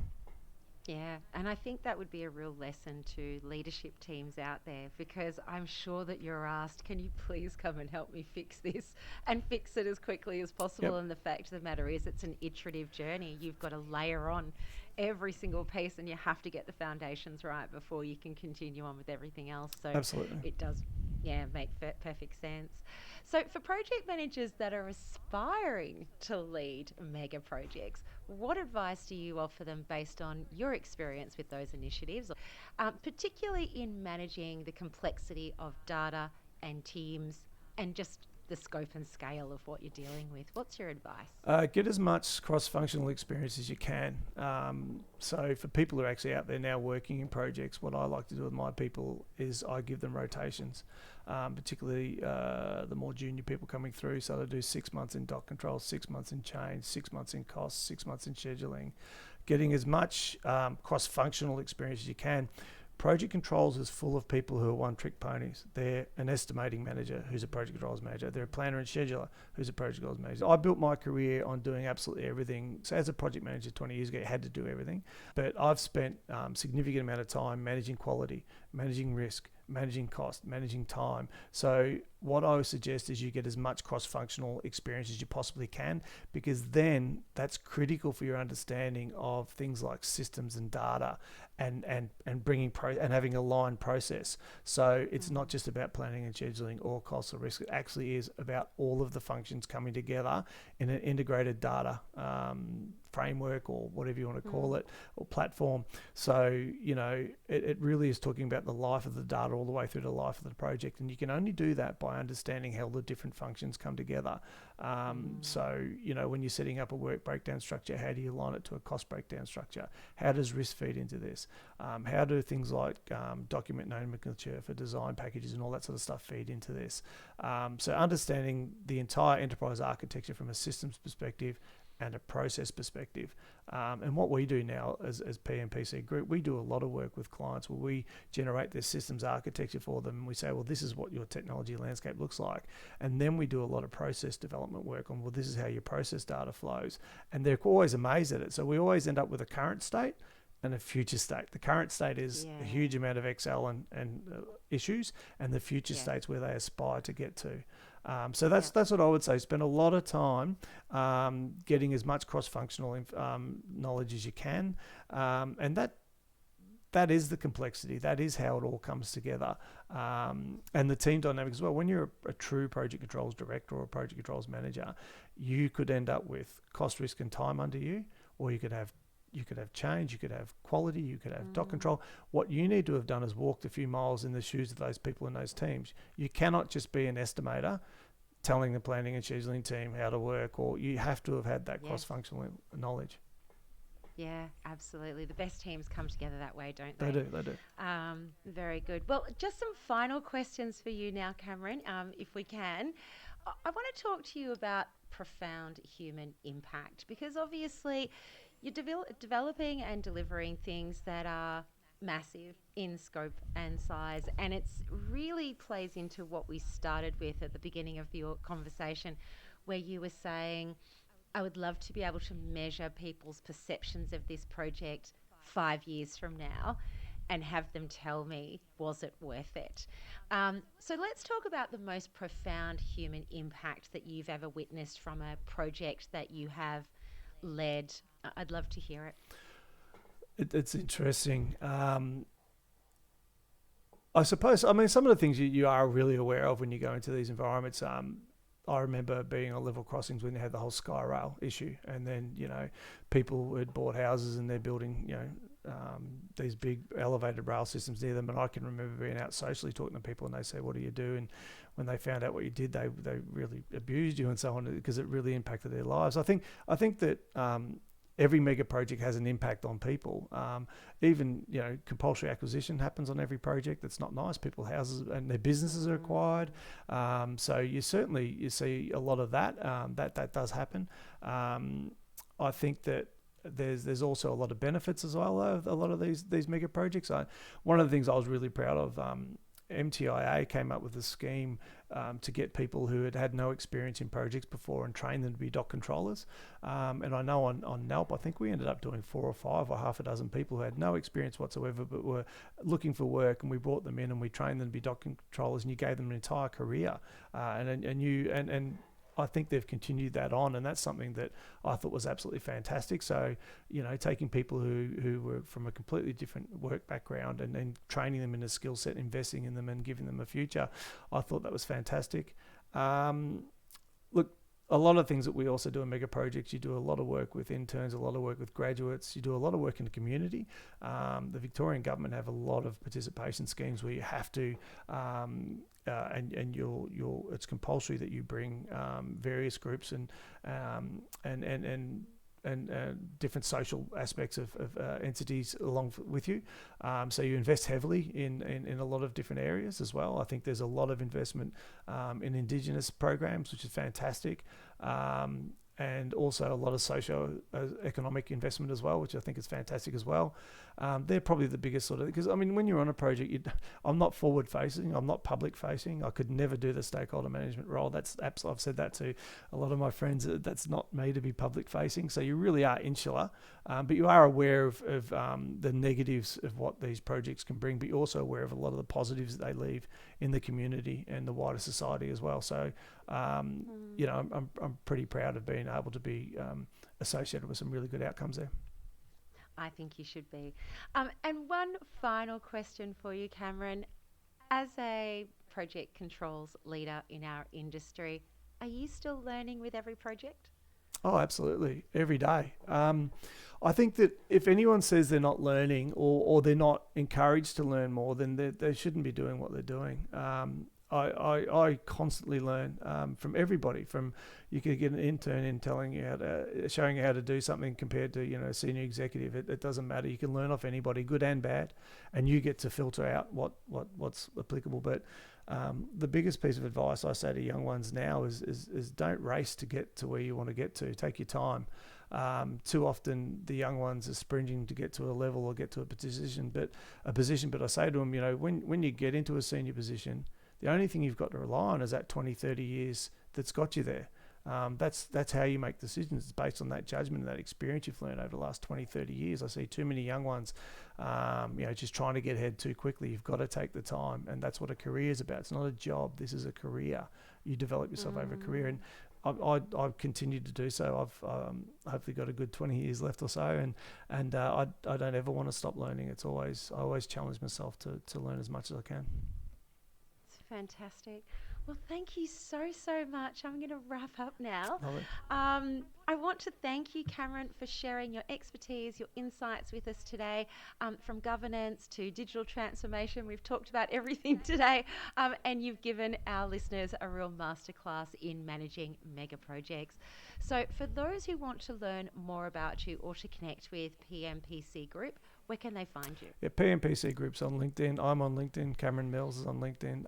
Yeah, and I think that would be a real lesson to leadership teams out there, because I'm sure that you're asked, can you please come and help me fix this and fix it as quickly as possible? Yep. And the fact of the matter is it's an iterative journey. You've got to layer on every single piece and you have to get the foundations right before you can continue on with everything else. So absolutely, it does make perfect sense. So for project managers that are aspiring to lead mega projects, what advice do you offer them based on your experience with those initiatives, particularly in managing the complexity of data and teams and just the scope and scale of what you're dealing with. What's your advice? Get as much cross-functional experience as you can. So for people who are actually out there now working in projects, what I like to do with my people is I give them rotations, particularly the more junior people coming through. So they do 6 months in dock control, 6 months in change, 6 months in costs, 6 months in scheduling, getting as much cross-functional experience as you can. Project controls is full of people who are one-trick ponies. They're an estimating manager who's a project controls manager. They're a planner and scheduler who's a project controls manager. I built my career on doing absolutely everything. So as a project manager 20 years ago, you had to do everything. But I've spent significant amount of time managing quality, managing risk, managing cost, managing time. So what I would suggest is you get as much cross-functional experience as you possibly can, because then that's critical for your understanding of things like systems and data and bringing and having a line process. So it's not just about planning and scheduling or cost or risk. It actually is about all of the functions coming together in an integrated data framework, or whatever you want to call it, or platform. So, you know, it really is talking about the life of the data all the way through the life of the project. And you can only do that by understanding how the different functions come together. So, you know, when you're setting up a work breakdown structure, how do you align it to a cost breakdown structure? How does risk feed into this? How do things like document nomenclature for design packages and all that sort of stuff feed into this? So understanding the entire enterprise architecture from a systems perspective and a process perspective. And what we do now as PMPC Group, we do a lot of work with clients where we generate their systems architecture for them, and we say, well, this is what your technology landscape looks like. And then we do a lot of process development work on, well, this is how your process data flows. And they're always amazed at it. So we always end up with a current state and a future state. The current state is a huge amount of Excel and issues, and the future state's where they aspire to get to. So that's what I would say. Spend a lot of time getting as much cross-functional knowledge as you can, and that is the complexity. That is how it all comes together, and the team dynamic as well. When you're a true project controls director or a project controls manager, you could end up with cost, risk, and time under you, or you could have change, you could have quality, you could have dock control. What you need to have done is walked a few miles in the shoes of those people in those teams. You cannot just be an estimator telling the planning and scheduling team how to work, or you have to have had that cross-functional knowledge. Yeah, absolutely. The best teams come together that way, don't they? They do. Very good. Well, just some final questions for you now, Cameron, if we can. I want to talk to you about profound human impact, because obviously you're developing and delivering things that are massive in scope and size, and it's really plays into what we started with at the beginning of your conversation, where you were saying, I would love to be able to measure people's perceptions of this project 5 years from now and have them tell me, was it worth it? So let's talk about the most profound human impact that you've ever witnessed from a project that you have led. I'd love to hear it. It's interesting. I suppose, I mean, some of the things you are really aware of when you go into these environments. I remember being on level crossings when they had the whole Skyrail issue, and then, you know, people had bought houses and they're building, you know, these big elevated rail systems near them. And I can remember being out socially talking to people, and they say, what do you do? And when they found out what you did, they really abused you and so on, because it really impacted their lives. I think that every mega project has an impact on people. Even, you know, compulsory acquisition happens on every project. That's not nice. People's houses and their businesses are acquired. So you see a lot of that. That does happen. I think that there's also a lot of benefits as well of a lot of these mega projects. One of the things I was really proud of, MTIA came up with a scheme to get people who had no experience in projects before and train them to be dock controllers. And I know on NELP, I think we ended up doing 4 or 5 or half a dozen people who had no experience whatsoever but were looking for work, and we brought them in and we trained them to be dock controllers, and you gave them an entire career. And I think they've continued that on, and that's something that I thought was absolutely fantastic. So, you know, taking people who were from a completely different work background and then training them in a skill set, investing in them and giving them a future, I thought that was fantastic. Look, a lot of things that we also do in Megaprojects. You do a lot of work with interns, a lot of work with graduates. You do a lot of work in the community. The Victorian government have a lot of participation schemes where you have to, and it's compulsory that you bring various groups and different social aspects of entities along with you. So you invest heavily in a lot of different areas as well. I think there's a lot of investment in Indigenous programs, which is fantastic. And also a lot of socio-economic investment as well, which I think is fantastic as well. They're probably the biggest sort of, because I mean, when you're on a project, I'm not forward facing, I'm not public facing. I could never do the stakeholder management role. I've said that to a lot of my friends, that's not me to be public facing. So you really are insular, but you are aware of the negatives of what these projects can bring, but you're also aware of a lot of the positives that they leave in the community and the wider society as well. So, you know, I'm pretty proud of being able to be associated with some really good outcomes there. I think you should be. And one final question for you, Cameron. As a project controls leader in our industry, are you still learning with every project? Oh, absolutely. Every day. I think that if anyone says they're not learning or they're not encouraged to learn more, then they shouldn't be doing what they're doing. I constantly learn from everybody. From you could get an intern in telling you showing you how to do something compared to, you know, a senior executive. It doesn't matter. You can learn off anybody, good and bad, and you get to filter out what's applicable. But the biggest piece of advice I say to young ones now is don't race to get to where you want to get to. Take your time. Too often the young ones are sprinting to get to a level or get to a position. But I say to them, you know, when you get into a senior position, the only thing you've got to rely on is that 20, 30 years that's got you there. That's how you make decisions. It's based on that judgment and that experience you've learned over the last 20, 30 years. I see too many young ones, you know, just trying to get ahead too quickly. You've got to take the time, and that's what a career is about. It's not a job. This is a career. You develop yourself over a career, and I've continued to do so. I've hopefully got a good 20 years left or so, and I don't ever want to stop learning. I always challenge myself to learn as much as I can. Fantastic. Well, thank you so much. I'm going to wrap up now. Lovely. I want to thank you, Cameron, for sharing your expertise, your insights with us today, from governance to digital transformation. We've talked about everything today, and you've given our listeners a real masterclass in managing mega projects. So for those who want to learn more about you or to connect with PMPC Group, where can they find you? Yeah, PMPC Group's on LinkedIn. I'm on LinkedIn. Cameron Mills is on LinkedIn.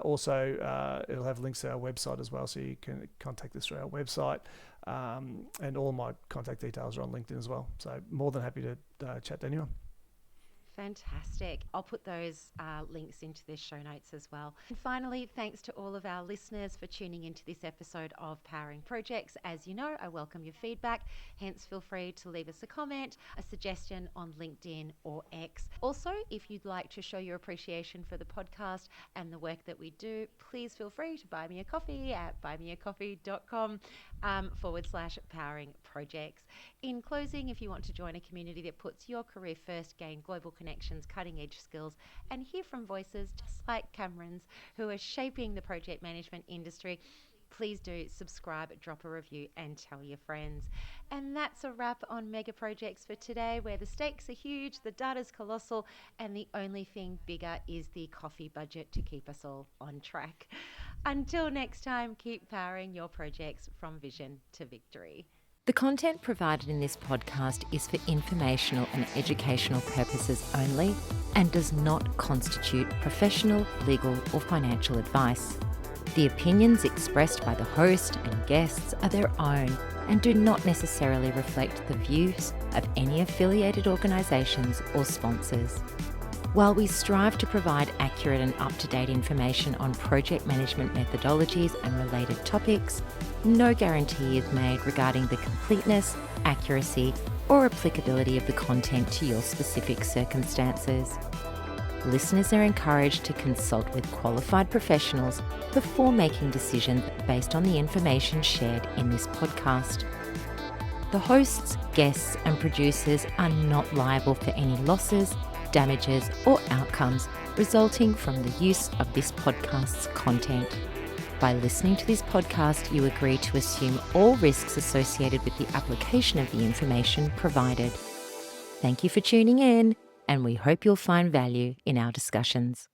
Also, it'll have links to our website as well, so you can contact us through our website. And all my contact details are on LinkedIn as well. So more than happy to chat to anyone. Fantastic. I'll put those links into the show notes as well. And finally, thanks to all of our listeners for tuning into this episode of Powering ProjeX. As you know, I welcome your feedback. Hence, feel free to leave us a comment, a suggestion on LinkedIn or X. Also, if you'd like to show your appreciation for the podcast and the work that we do, please feel free to buy me a coffee at buymeacoffee.com /Powering ProjeX. In closing, if you want to join a community that puts your career first, gain global connections, cutting edge skills, and hear from voices just like Cameron's who are shaping the project management industry, please do subscribe, drop a review, and tell your friends. And that's a wrap on Mega Projects for today, where the stakes are huge, the data's colossal, and the only thing bigger is the coffee budget to keep us all on track. Until next time, keep powering your projects from vision to victory. The content provided in this podcast is for informational and educational purposes only and does not constitute professional, legal, or financial advice. The opinions expressed by the host and guests are their own and do not necessarily reflect the views of any affiliated organisations or sponsors. While we strive to provide accurate and up-to-date information on project management methodologies and related topics, no guarantee is made regarding the completeness, accuracy, or applicability of the content to your specific circumstances. Listeners are encouraged to consult with qualified professionals before making decisions based on the information shared in this podcast. The hosts, guests, and producers are not liable for any losses, damages, or outcomes resulting from the use of this podcast's content. By listening to this podcast, you agree to assume all risks associated with the application of the information provided. Thank you for tuning in, and we hope you'll find value in our discussions.